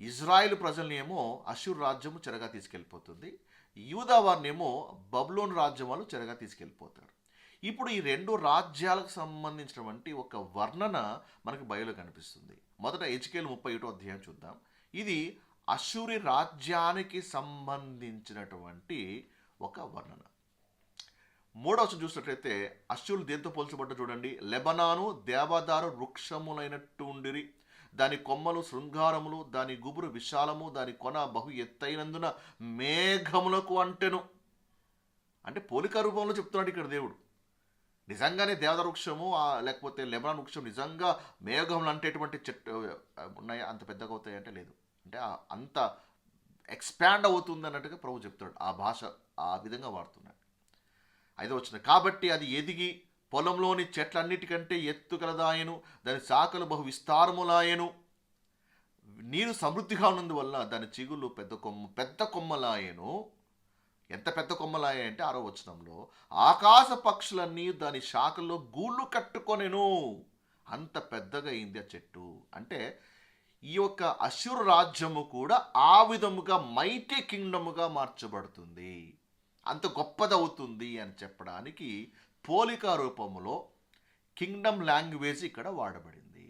ఇజ్రాయెల్ ప్రజల్ని ఏమో అష్షూర్ రాజ్యము చెరగా తీసుకెళ్ళిపోతుంది, యూదా వారినేమో బబులోను రాజ్యం వాళ్ళు చెరగా తీసుకెళ్ళిపోతారు. ఇప్పుడు ఈ 2 రాజ్యాలకు సంబంధించినటువంటి ఒక వర్ణన మనకు బైబిల్లో కనిపిస్తుంది. మొదట హెజ్కేలు 31వ అధ్యాయం చూద్దాం. ఇది అష్షూరి రాజ్యానికి సంబంధించినటువంటి ఒక వర్ణన. 3వ వచనం చూసినట్లయితే అష్షూరు దేంతో పోల్చబడ్డ చూడండి. లెబనాను దేవదారు వృక్షములైనట్టు ఉండిరి, దాని కొమ్మలు శృంగారములు, దాని గుబురు విశాలము, దాని కొన బహు ఎత్తైనందున మేఘములకు అంటెను. అంటే పోలిక రూపంలో చెప్తున్నాడు ఇక్కడ దేవుడు. నిజంగానే దేవదారు వృక్షము లేకపోతే లెబనాన్ వృక్షం నిజంగా మేఘములు అంటేటువంటి చెట్టు ఉన్నాయా? అంత పెద్దగా అవుతాయి అంటే లేదు. అంటే అంత ఎక్స్పాండ్ అవుతుంది అన్నట్టుగా ప్రభు చెప్తాడు. ఆ భాష ఆ విధంగా వాడుతున్నాడు. 5వ వచనం, కాబట్టి అది ఎదిగి పొలంలోని చెట్లన్నిటికంటే ఎత్తుగలదాయను, దాని శాఖలు బహు విస్తారములాయను, నీరు సమృద్ధిగా ఉన్నందువల్ల దాని చిగుళ్ళు పెద్ద కొమ్మలాయను. ఎంత పెద్ద కొమ్మలాయ అంటే 6వ వచనంలో, ఆకాశ పక్షులన్నీ దాని శాఖల్లో గూళ్ళు కట్టుకొనెను. అంత పెద్దగా అయింది ఆ చెట్టు. అంటే ఈ యొక్క అష్షూరు రాజ్యము కూడా ఆ విధముగా మైటీ కింగ్డముగా మార్చబడుతుంది, అంత గొప్పదవుతుంది అని చెప్పడానికి పోలిక రూపంలో కింగ్డమ్ లాంగ్వేజ్ ఇక్కడ వాడబడింది.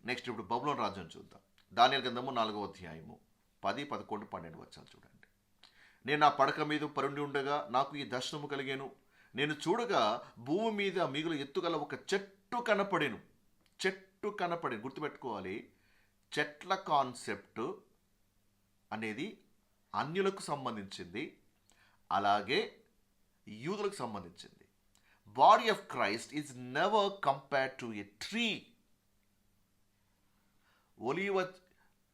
నెక్స్ట్ ఇప్పుడు బబులోను రాజ్యం చూద్దాం. దానియేలు గ్రంథము 4వ అధ్యాయము 10, 11, 12 వచనాలు చూడండి. నేను నా పడక మీద పరుండి ఉండగా నాకు ఈ దర్శనము కలిగాను. నేను చూడగా భూమి మీద మిగులు ఎత్తుగల ఒక చెట్టు కనపడెను. గుర్తుపెట్టుకోవాలి, చెట్ల కాన్సెప్ట్ అనేది అన్యులకు సంబంధించింది, అలాగే యూదులకు సంబంధించింది. Body of Christ is never compared to a tree. ఒలీవ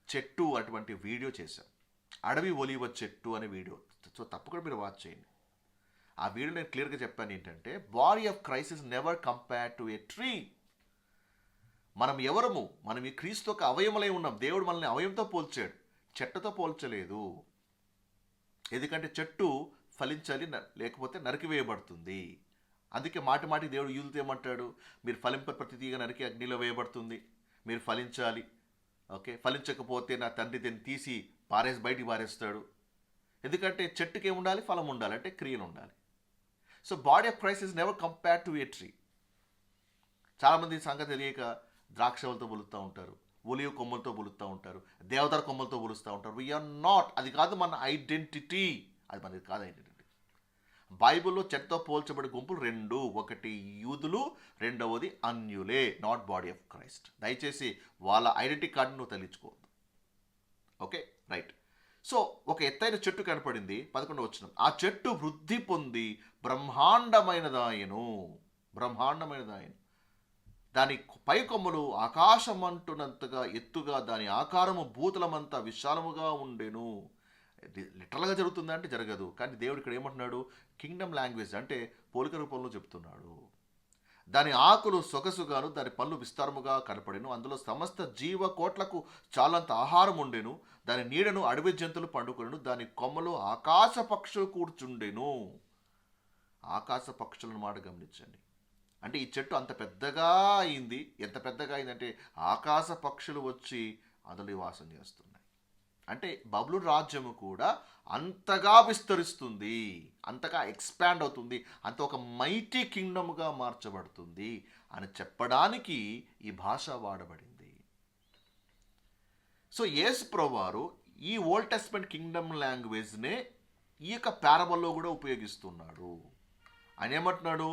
చెట్టు అటువంటి వీడియో చేశాం, అడవి ఒలీవ చెట్టు అనే వీడియో. సో తప్పకుండా మీరు వాచ్ చేయండి. ఆ వీడియో నేను క్లియర్గా చెప్పాను ఏంటంటే, body of Christ is never compared to a tree. మనం ఎవరము? మనం ఈ క్రీస్తు ఒక అవయములై ఉన్నాం. దేవుడు మనల్ని అవయంతో పోల్చాడు, చెట్టుతో పోల్చలేదు. ఎందుకంటే చెట్టు ఫలించాలి, లేకపోతే నరికివేయబడుతుంది. అందుకే మాటి దేవుడు యూదులతో ఏమంటాడు, మీరు ఫలింప ప్రతి తీగ నరికి అగ్నిలో వేయబడుతుంది, మీరు ఫలించాలి. ఓకే, ఫలించకపోతే నా తండ్రి దీన్ని తీసి బయటికి పారేస్తాడు. ఎందుకంటే చెట్టుకి ఏముండాలి? ఫలం ఉండాలి, అంటే క్రియలు ఉండాలి. So body of Christ is never compared to A tree. చాలామంది సంగతి తెలియక ద్రాక్షలతో బులుస్తూ ఉంటారు, ఒలివ్ కొమ్మలతో బులుస్తూ ఉంటారు, దేవదారు కొమ్మలతో బులుస్తూ ఉంటారు. వీఆర్ నాట్, అది కాదు మన ఐడెంటిటీ, అది మనది కాదు ఐడెంటిటీ. బైబిల్లో చెట్టుతో పోల్చబడే గుంపులు 2, ఒకటి యూదులు, రెండవది అన్యులే, నాట్ బాడీ ఆఫ్ క్రైస్ట్. దయచేసి వాళ్ళ ఐడెంటిటీ కార్డును నువ్వు తగిలించుకోవద్దు. Okay, right. సో ఒక ఎత్తైన చెట్టు కనపడింది. 11వ వచనం, ఆ చెట్టు వృద్ధి పొంది బ్రహ్మాండమైనదాయను. దాని పై కొమ్మలు ఆకాశమంటున్నంతగా ఎత్తుగా, దాని ఆకారము భూతలమంతా విశాలముగా ఉండెను. లిటరల్గా జరుగుతుందా అంటే జరగదు. కానీ దేవుడు ఇక్కడ ఏమంటున్నాడు? కింగ్డమ్ లాంగ్వేజ్ అంటే పోలిక రూపంలో చెప్తున్నాడు. దాని ఆకులు సొగసుగాను, దాని పళ్ళు విస్తారముగా కనపడెను. అందులో సమస్త జీవకోట్లకు చాలంత ఆహారం ఉండెను. దాని నీడను అడవి జంతువులు పండుకొనెను. దాని కొమ్మలు ఆకాశ పక్షులు కూర్చుండెను. ఆకాశ పక్షులను మాట గమనించండి. అంటే ఈ చెట్టు అంత పెద్దగా అయింది. ఎంత పెద్దగా అయిందంటే ఆకాశ పక్షులు వచ్చి అందులో నివాసం చేస్తున్నాయి. అంటే బబులు రాజ్యము కూడా అంతగా విస్తరిస్తుంది, అంతగా ఎక్స్పాండ్ అవుతుంది, అంత ఒక మైటీ కింగ్డమ్గా మార్చబడుతుంది అని చెప్పడానికి ఈ భాష వాడబడింది. సో యేసు ప్రభువారు ఈ ఓల్డ్ టెస్టమెంట్ కింగ్డమ్ లాంగ్వేజ్నే ఈ యొక్క పారబల్లో కూడా ఉపయోగిస్తున్నాడు. ఆయన ఏమంటున్నాడు?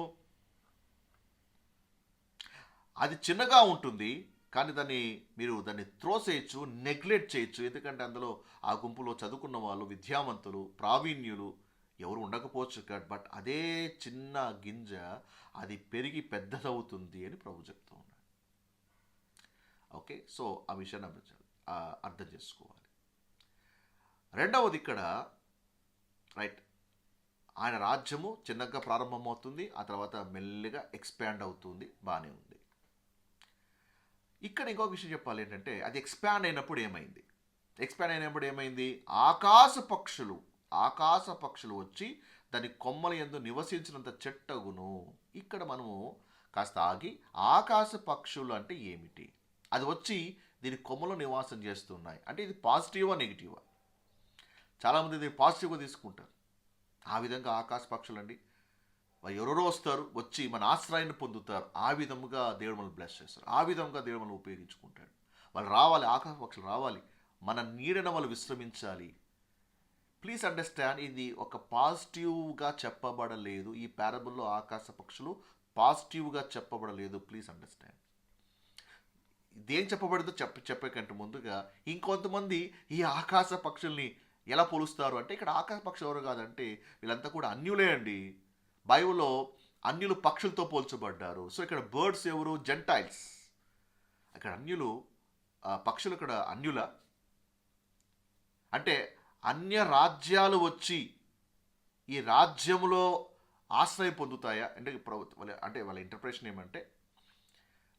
అది చిన్నగా ఉంటుంది, కానీ మీరు దాన్ని త్రోసేయచ్చు, నెగ్లెక్ట్ చేయొచ్చు. ఎందుకంటే అందులో ఆ గుంపులో చదువుకున్న వాళ్ళు, విద్యావంతులు, ప్రావీణ్యులు ఎవరు ఉండకపోవచ్చు. బట్ అదే చిన్న గింజ అది పెరిగి పెద్దదవుతుంది అని ప్రభు చెప్తూ ఉన్నాడు. ఓకే, సో ఆ విషయాన్ని అర్థం చేసుకోవాలి. రెండవది, ఇక్కడ రైట్. ఆయన రాజ్యము చిన్నగా ప్రారంభమవుతుంది, ఆ తర్వాత మెల్లిగా ఎక్స్పాండ్ అవుతుంది, బాగానే ఉంది. ఇక్కడ ఇంకొక విషయం చెప్పాలి ఏంటంటే, అది ఎక్స్పాండ్ అయినప్పుడు ఏమైంది? ఆకాశ పక్షులు వచ్చి దాని కొమ్మల యందు నివసించినంత చెట్టగును. ఇక్కడ మనము కాస్త ఆగి, ఆకాశ పక్షులు అంటే ఏమిటి? అది వచ్చి దీని కొమ్మలో నివాసం చేస్తున్నాయి అంటే ఇది పాజిటివా నెగిటివా? చాలామంది దీన్ని పాజిటివ్గా తీసుకుంటారు. ఆ విధంగా ఆకాశ పక్షులు అండి, ఎవరెవరో వస్తారు, వచ్చి మన ఆశ్రయాన్ని పొందుతారు. ఆ విధముగా దేవుడు మనల్ని బ్లెస్ చేస్తారు, ఆ విధంగా దేవుడు మనల్ని ఉపయోగించుకుంటాడు. వాళ్ళు రావాలి, ఆకాశ పక్షులు రావాలి, మన నీడన వాళ్ళు విశ్రమించాలి. ప్లీజ్ అండర్స్టాండ్, ఇది ఒక పాజిటివ్గా చెప్పబడలేదు. ఈ పారబుల్లో ఆకాశ పక్షులు పాజిటివ్గా చెప్పబడలేదు. Please understand. ఇదేం చెప్పబడిందో చెప్పకంటే ముందుగా ఇంకొంతమంది ఈ ఆకాశ పక్షుల్ని ఎలా పోలుస్తారు అంటే, ఇక్కడ ఆకాశ పక్షులు ఎవరు కాదంటే వీళ్ళంతా కూడా అన్యులే అండి. బైబిల్లో అన్యులు పక్షులతో పోల్చబడ్డారు. సో ఇక్కడ బర్డ్స్ ఎవరు? జెంటైల్స్. ఇక్కడ అన్యులు, పక్షులు ఇక్కడ అన్యుల అంటే అన్య రాజ్యాలు వచ్చి ఈ రాజ్యములో ఆశ్రయం పొందుతాయా అంటే, అంటే వాళ్ళ ఇంటర్ప్రిటేషన్ ఏమంటే,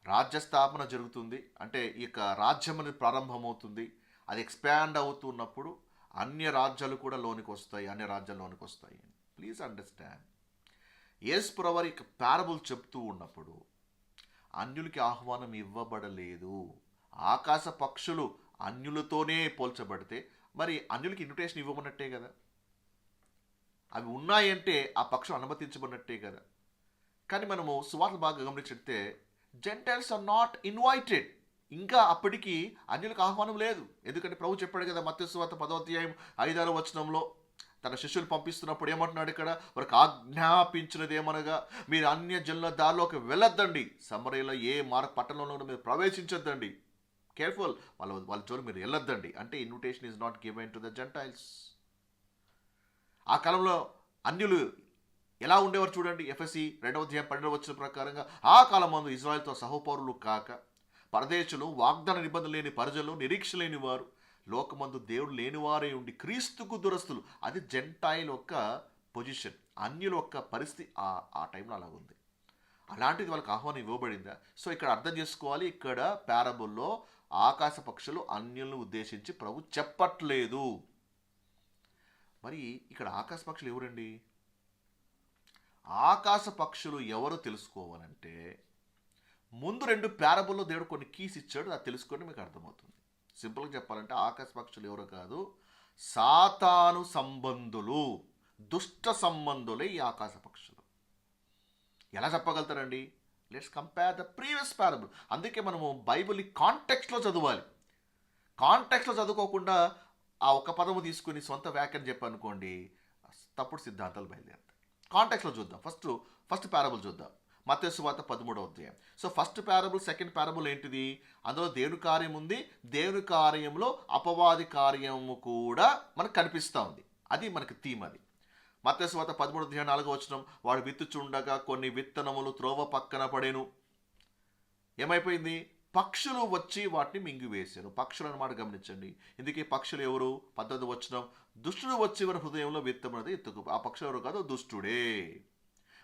రాజ్య స్థాపన జరుగుతుంది అంటే ఈ యొక్క రాజ్యం అనేది ప్రారంభమవుతుంది, అది ఎక్స్పాండ్ అవుతున్నప్పుడు అన్య రాజ్యాలు కూడా లోనికి వస్తాయి, అన్య రాజ్యాలు లోనికి వస్తాయి. ప్లీజ్ అండర్స్టాండ్, యేసు ప్రభువారు ఇక పారబుల్ చెప్తూ ఉన్నప్పుడు అన్యులకి ఆహ్వానం ఇవ్వబడలేదు. ఆకాశ పక్షులు అన్యులతోనే పోల్చబడితే మరి అన్యులకి ఇన్విటేషన్ ఇవ్వమన్నట్టే కదా, అవి ఉన్నాయంటే ఆ పక్షులు అనుమతించబడినట్టే కదా. కానీ మనము సువార్త బాగా గమనించితే జెంటైల్స్ ఆర్ నాట్ ఇన్వైటెడ్. ఇంకా అప్పటికి అన్యులకు ఆహ్వానం లేదు. ఎందుకంటే ప్రభు చెప్పాడు కదా, మత్తయి సువార్త 10వ అధ్యాయం 5వ వచనంలో తన శిష్యులు పంపిస్తున్నప్పుడు ఏమంటున్నాడు, ఇక్కడ వారికి ఆజ్ఞాపించినది ఏమనగా, మీరు అన్య జనుల దారిలోకి వెళ్ళొద్దండి, సమరయలో ఏ పట్టణంలో మీరు ప్రవేశించొద్దండి, కేర్ఫుల్, వాళ్ళ జోలు మీరు వెళ్ళొద్దండి. అంటే invitation is not given to the Gentiles. ఆ కాలంలో అన్యులు ఎలా ఉండేవారు చూడండి. ఎఫెసీ 2వ అధ్యాయం 12వ వచనం ప్రకారంగా, ఆ కాలం మందు ఇజ్రాయెల్తో సహపౌరులు కాక పరదేశులు, వాగ్దాన నిబంధన లేని ప్రజలు, నిరీక్ష లేని వారు, లోకమందు దేవుడు లేనివారే ఉండి క్రీస్తుకు దురస్తులు. అది జెంటైల్ యొక్క పొజిషన్, అన్యుల యొక్క పరిస్థితి ఆ టైంలో అలాగుంది. అలాంటిది వాళ్ళకి ఆహ్వానం ఇవ్వబడిందా? సో ఇక్కడ అర్థం చేసుకోవాలి, ఇక్కడ పారబుల్లో ఆకాశ పక్షులు అన్యులను ఉద్దేశించి ప్రభు చెప్పట్లేదు. మరి ఇక్కడ ఆకాశ పక్షులు ఎవరండి? ఆకాశ పక్షులు ఎవరు తెలుసుకోవాలంటే, ముందు 2 పారబుల్లో దేవుడు కొన్ని కీస్ ఇచ్చాడు, అది తెలుసుకొని మీకు అర్థమవుతుంది. సింపుల్గా చెప్పాలంటే ఆకాశ పక్షులు ఎవరో కాదు, సాతాను సంబంధులు, దుష్ట సంబంధులే ఈ ఆకాశ పక్షులు. ఎలా చెప్పగలుగుతారండి? Let's compare the previous parable. అందుకే మనము బైబిల్ని కాంటెక్స్ట్లో చదవాలి. కాంటెక్స్ట్లో చదువుకోకుండా ఆ ఒక పదము తీసుకుని సొంత వ్యాఖ్యానం చెప్పనుకోండి, తప్పుడు సిద్ధాంతాలు బయలుదేరుతాయి. కాంటెక్స్లో చూద్దాం. ఫస్ట్ పారబుల్ చూద్దాం, మత్తయి సువార్త 13వ అధ్యాయం. So first parable, second parable ఏంటిది? అందులో దేవుని కార్యం ఉంది, దేవుని కార్యంలో అపవాది కార్యము కూడా మనకు కనిపిస్తూ ఉంది. అది మనకి థీమ్. అది మత్తయి సువార్త 13వ అధ్యాయం 4వ వచనం, వాడు విత్తుచుండగా కొన్ని విత్తనములు త్రోవ పక్కన పడెను. ఏమైపోయింది? పక్షులు వచ్చి వాటిని మింగివేశారు. పక్షులు అన్నమాట గమనించండి. ఇందుకే పక్షులు ఎవరు? 18వ వచనం, దుష్టుడు వచ్చి వారి హృదయంలో విత్తమన్నది ఎత్తుకు. ఆ పక్షులు ఎవరు కాదు, దుష్టుడే.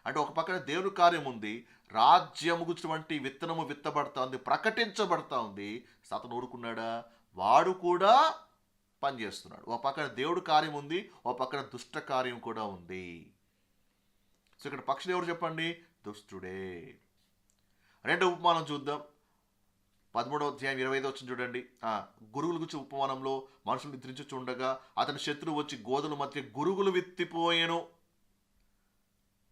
అంటే ఒక పక్కన దేవుని కార్యం ఉంది, రాజ్యము గురించి విత్తనము విత్తబడతా ఉంది, ప్రకటించబడతా ఉంది. సాతాను ఊరుకున్నాడా? వాడు కూడా పనిచేస్తున్నాడు. ఒక పక్కన దేవుడు కార్యం ఉంది, ఒక పక్కన దుష్ట కార్యం కూడా ఉంది. సో ఇక్కడ పక్షులు ఎవరు చెప్పండి? దుష్టుడే. 2వ ఉపమానం చూద్దాం, 13వ అధ్యాయం 25వ వచనం చూడండి. గురుగుల గురించి ఉపమానంలో, మనుషులు నిద్రించుచుండగా అతని శత్రువు వచ్చి గోధుల మధ్య గురుగులు విత్తిపోయేను.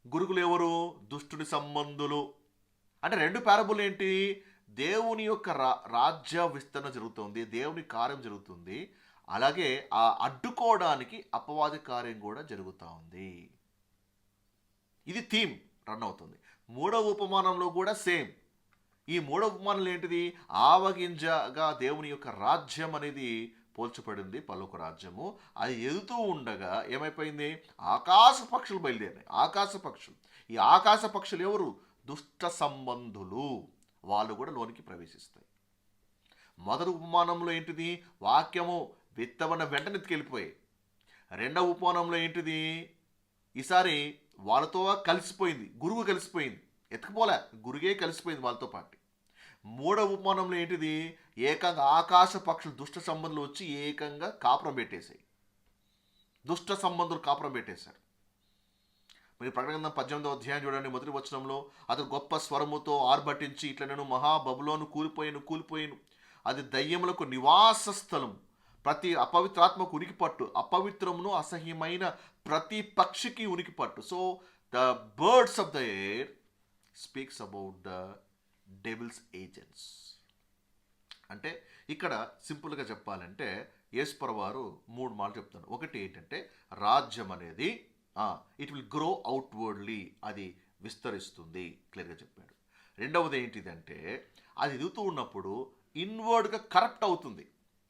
గురుగులు ఎవరు? దుష్టుని సంబంధులు. అంటే 2 పారబుల్ ఏంటి? దేవుని యొక్క రాజ్య విస్తరణ జరుగుతుంది, దేవుని కార్యం జరుగుతుంది, అలాగే ఆ అడ్డుకోవడానికి అపవాది కార్యం కూడా జరుగుతూ ఉంది. ఇది థీమ్ రన్ అవుతుంది. 3వ ఉపమానంలో కూడా సేమ్. ఈ 3వ ఉపమానంలో ఏంటిది? ఆవగింజగా దేవుని యొక్క రాజ్యం అనేది పోల్చబడింది, పలుకు రాజ్యము. అది ఎదుగుతూ ఉండగా ఏమైపోయింది? ఆకాశ పక్షులు బయలుదేరినాయి. ఆకాశ పక్షులు. ఈ ఆకాశ పక్షులు ఎవరు? దుష్ట సంబంధులు. వాళ్ళు కూడా లోనికి ప్రవేశిస్తాయి. మొదటి ఉపమానంలో ఏంటిది? వాక్యము విత్తబడిన వెంటనే ఎత్తుకెళ్ళిపోయాయి. రెండవ ఉపమానంలో ఏంటిది, ఈసారి వాళ్ళతో కలిసిపోయింది, గురువు కలిసిపోయింది, ఎత్తుకుపోలే, గురుగే కలిసిపోయింది వాళ్ళతో పాటు. మూడవ ఉపమానంలో ఏంటిది, ఏకంగా ఆకాశ పక్షులు దుష్ట సంబంధులు వచ్చి ఏకంగా కాపురం పెట్టేశాయి, దుష్ట సంబంధులు కాపురం పెట్టేశారు. మీరు ప్రకటన గ్రంథం 18వ అధ్యాయం చూడండి, మొదటి వచనంలో, అతడు గొప్ప స్వరముతో ఆర్భటించి ఇట్లా, నేను మహాబబులోను కూలిపోయాను, అది దయ్యములకు నివాస స్థలం, ప్రతి అపవిత్రాత్మకు ఉనికి పట్టు, అపవిత్రమును అసహ్యమైన ప్రతి పక్షికి ఉనికి పట్టు. So the birds of the air speaks about the devil's agents. అంటే ఇక్కడ సింపుల్గా చెప్పాలంటే యేసుప్రభువు వారు 3 మాటలు చెప్తారు. ఒకటి ఏంటంటే రాజ్యం అనేది ఇట్ విల్ గ్రో అవుట్వర్డ్లీ, అది విస్తరిస్తుంది, క్లియర్గా చెప్పాడు. రెండవది ఏంటిదంటే అది ఎదుగుతూ ఉన్నప్పుడు ఇన్వర్డ్గా కరప్ట్ అవుతుంది.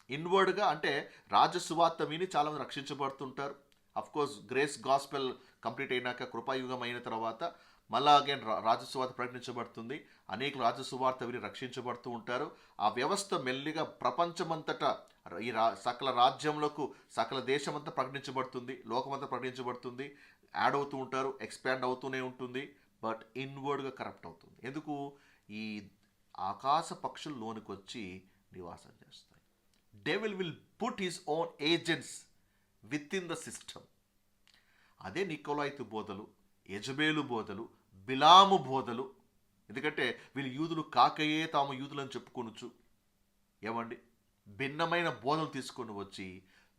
ఇన్వర్డ్గా అంటే రాజ్య సువార్త విని చాలామంది రక్షించబడుతుంటారు. అఫ్కోర్స్ గ్రేస్ గాస్పెల్ కంప్లీట్ అయినాక, కృపాయుగం అయిన తర్వాత మళ్ళా అగైన్ రాజ్య సువార్త ప్రకటించబడుతుంది. అనేక రాజ్య సువార్త విని రక్షించబడుతూ ఉంటారు. ఆ వ్యవస్థ మెల్లిగా ప్రపంచమంతటా ఈ సకల రాజ్యములకు, సకల దేశమంతా ప్రకటించబడుతుంది, లోకమంతా ప్రకటించబడుతుంది. యాడ్ అవుతూ ఉంటారు, ఎక్స్పాండ్ అవుతూనే ఉంటుంది. బట్ ఇన్వర్డ్గా కరప్ట్ అవుతుంది. ఎందుకు? ఈ ఆకాశ పక్షులు లోనికి వచ్చి నివాసం చేస్తాయి. Devil will put his own agents with in the system. అదే నికోలాయితు బోధలు, యెజబేలు బోధలు, బిలాము బోధలు. ఎందుకంటే వీళ్ళు యూదులు కాకయే తాము యూదులని చెప్పుకొనొచ్చు. ఏమండి, భిన్నమైన బోధలు తీసుకొని వచ్చి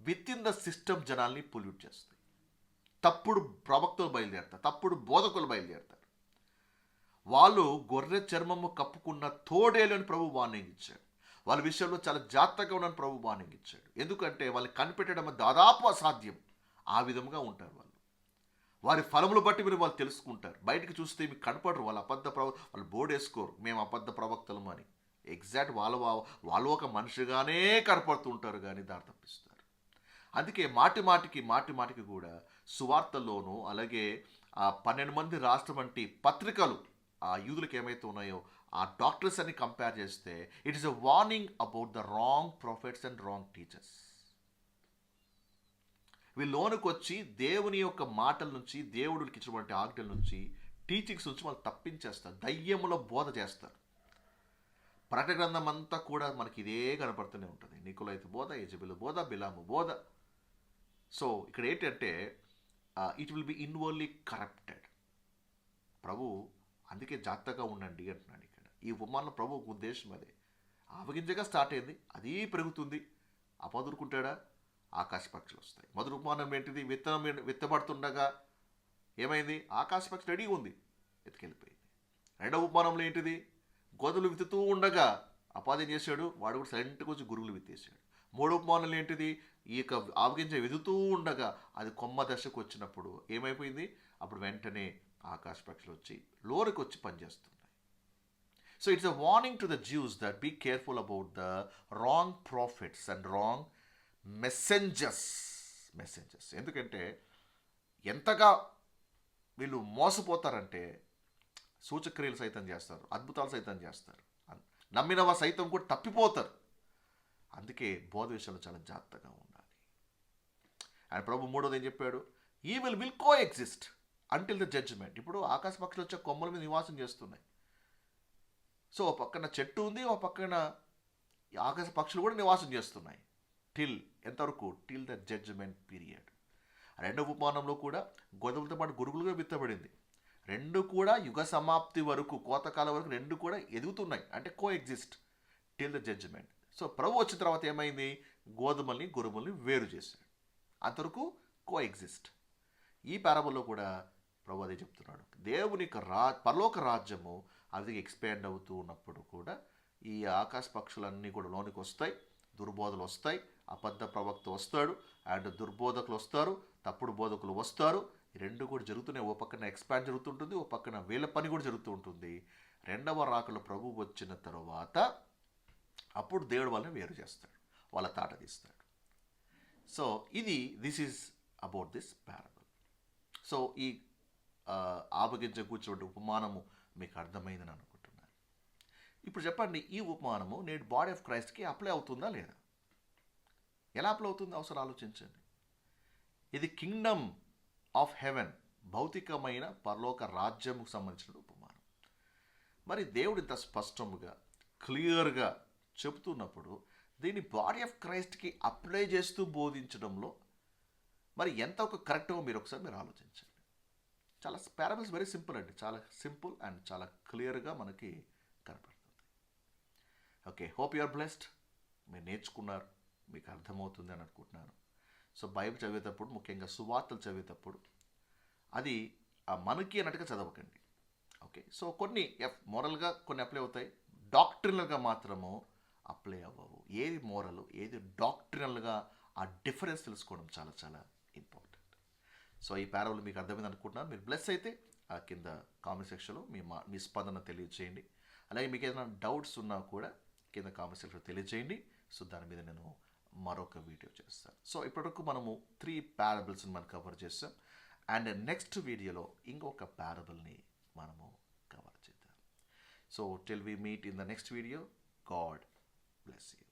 విత్ ఇన్ ద సిస్టమ్ జనాల్ని పొల్యూట్ చేస్తాయి. తప్పుడు ప్రవక్తలు బయలుదేరుతారు, తప్పుడు బోధకులు బయలుదేరుతారు. వాళ్ళు గొర్రె చర్మము కప్పుకున్న తోడేలు అని ప్రభు వార్నింగ్ ఇచ్చాడు. వాళ్ళ విషయంలో చాలా జాగ్రత్తగా ఉన్న ప్రభు వార్నింగ్ ఇచ్చాడు. ఎందుకంటే వాళ్ళు కనిపెట్టడం దాదాపు అసాధ్యం. ఆ విధంగా ఉంటారు వాళ్ళు. వారి ఫలములు బట్టి మీరు వాళ్ళు తెలుసుకుంటారు. బయటికి చూస్తే మీకు కనపడరు, వాళ్ళు వాళ్ళు బోర్డు వేసుకోరు, మేము అబద్ధ ప్రవక్తలము అని. ఎగ్జాక్ట్ వాళ్ళు ఒక మనిషిగానే కనపడుతూ ఉంటారు, కానీ దారి తప్పిస్తారు. అందుకే మాటి మాటికి కూడా సువార్తల్లోనూ, అలాగే ఆ 12 మంది రాష్ట్రం వంటి పత్రికలు ఆ యూదులకు ఏమైతే ఉన్నాయో ఆ డాక్టర్స్ అన్ని కంపేర్ చేస్తే it is a warning about the wrong prophets and wrong teachers. వీళ్ళలోనికి వచ్చి దేవుని యొక్క మాటల నుంచి, దేవుడికి ఇచ్చినటువంటి ఆజ్ఞల నుంచి, టీచింగ్స్ నుంచి వాళ్ళు తప్పించేస్తారు, దయ్యముల బోధ చేస్తారు. ప్రకటన గ్రంథం అంతా కూడా మనకి ఇదే కనపడుతూనే ఉంటుంది. నికోలాయితు బోధ, యెజబెలు బోధ, బిలాము బోధ. సో ఇక్కడ ఏంటంటే it will be inwardly corrupted. ప్రభు అందుకే జాగ్రత్తగా ఉండండి అంటున్నాడు ఇక్కడ. ఈ ఉపమానం ప్రభు ఉద్దేశం అదే. ఆవగింజగా స్టార్ట్ అయింది, అది పెరుగుతుంది. అపదురుకుంటాడా, ఆకాశ పక్షులు వస్తాయి. మొదటి ఉపమానం ఏంటిది, విత్తబడుతుండగా ఏమైంది, ఆకాశ పక్షి రెడీ ఉంది, ఎత్తుకెళ్ళిపోయింది. రెండవ ఉపమానంలో ఏంటిది, గోధులు విత్తుతూ ఉండగా అపాదం చేశాడు, వాడు కూడా సైలెంట్గా వచ్చి గురుగులు విత్తేసాడు. మూడవ ఉపమానంలో ఏంటిది, ఈ యొక్క ఆవగింజ వెదుతూ ఉండగా అది కొమ్మ దశకు వచ్చినప్పుడు ఏమైపోయింది, అప్పుడు వెంటనే ఆకాశ పక్షులు వచ్చి లోనికి వచ్చి పనిచేస్తున్నాయి. So it's a warning to the Jews that be careful about the wrong prophets and wrong messengers. ఎందుకంటే ఎంతగా వీళ్ళు మోసపోతారంటే సూచక్రియలు సైతం చేస్తారు, అద్భుతాలు సైతం చేస్తారు, నమ్మినవా సైతం కూడా తప్పిపోతారు. అందుకే బోధ విషయంలో చాలా జాగ్రత్తగా ఉండాలి. ఆయన ప్రభు మూడోది ఏం చెప్పాడు, evil will coexist until the judgement. ఇప్పుడు ఆకాశ పక్షులు వచ్చే కొమ్మల మీద నివాసం చేస్తున్నాయి. సో ఓ పక్కన చెట్టు ఉంది, ఓ పక్కన ఆకాశ పక్షులు కూడా నివాసం చేస్తున్నాయి. టిల్ ఎంతవరకు, టిల్ ద జడ్జిమెంట్ పీరియడ్. రెండవ ఉపమానంలో కూడా గోధుమలతో పాటు గురుగులుగా విత్తబడింది. రెండు కూడా యుగ సమాప్తి వరకు, కోతకాలం వరకు రెండు కూడా ఎదుగుతున్నాయి. అంటే coexist till the judgement. So ప్రభు వచ్చిన తర్వాత ఏమైంది, గోధుమల్ని గురుగుల్ని వేరు చేశాడు. అంతవరకు కో ఎగ్జిస్ట్. ఈ పారబుల్లో కూడా ప్రభు అదే చెప్తున్నాడు. దేవుని పరలోక రాజ్యము అది ఎక్స్పాండ్ అవుతూ ఉన్నప్పుడు కూడా ఈ ఆకాశ పక్షులన్నీ కూడా లోనికి వస్తాయి, దుర్బోధలు వస్తాయి, అబద్ధ ప్రవక్త వస్తాడు, అండ్ దుర్బోధకులు వస్తారు, తప్పుడు బోధకులు వస్తారు. ఈ రెండు కూడా జరుగుతున్నాయి. ఓ పక్కన ఎక్స్పాండ్ జరుగుతుంటుంది, ఓ పక్కన వీళ్ళ పని కూడా జరుగుతూ ఉంటుంది. రెండవ రాకలో ప్రభు వచ్చిన తర్వాత అప్పుడు దేవుడు వాళ్ళని వేరు చేస్తాడు, వాళ్ళ తాట తీస్తాడు. So this is about this parable. So ఈ ఆవగింజ కూర్చోటి ఉపమానము మీకు అర్థమైందని అనుకుంటున్నాను. ఇప్పుడు చెప్పండి, ఈ ఉపమానము నేడు బాడీ ఆఫ్ క్రైస్ట్కి అప్లై అవుతుందా లేదా? ఎలా అప్లై అవుతుంది ఒకసారి ఆలోచించండి. ఇది కింగ్డమ్ ఆఫ్ హెవెన్, భౌతికమైన పరలోక రాజ్యముకు సంబంధించిన ఉపమానం. మరి దేవుడు ఇంత స్పష్టముగా క్లియర్గా చెబుతున్నప్పుడు దీన్ని బాడీ ఆఫ్ క్రైస్ట్కి అప్లై చేస్తూ బోధించడంలో మరి ఎంత ఒక కరెక్టో మీరు ఒకసారి ఆలోచించండి. చాలా పారాబుల్స్ వెరీ సింపుల్ అండి, చాలా సింపుల్ అండ్ చాలా క్లియర్గా మనకి కనపడుతుంది. Okay, hope you are blessed. మీరు నేర్చుకున్నారు, మీకు అర్థమవుతుంది అని అనుకుంటున్నాను. సో బైబిల్ చదివేటప్పుడు, ముఖ్యంగా సువార్తలు చదివేటప్పుడు అది మనకి అన్నట్టుగా చదవకండి. ఓకే, సో కొన్ని మోరల్గా కొన్ని అప్లై అవుతాయి, డాక్ట్రినల్గా మాత్రము అప్లై అవ్వవు. ఏది మోరల్, ఏది డాక్ట్రినల్గా, ఆ డిఫరెన్స్ తెలుసుకోవడం చాలా చాలా ఇంపార్టెంట్. సో ఈ పారాబుల్ మీకు అర్థమైంది అనుకుంటున్నాను. మీరు బ్లెస్ అయితే ఆ కింద కామెంట్ సెక్షన్లో మీ స్పందన తెలియజేయండి. అలాగే మీకు ఏదైనా డౌట్స్ ఉన్నా కూడా కింద కామెంట్ సెక్షన్లో తెలియజేయండి. సో దాని మీద నేను మరొక వీడియో చేస్తాను. సో ఇప్పటివరకు మనము 3 పారాబుల్స్ని మనం కవర్ చేస్తాం. అండ్ నెక్స్ట్ వీడియోలో ఇంకొక పారాబుల్ని మనము కవర్ చేద్దాం. So till we meet in the next video, God bless you.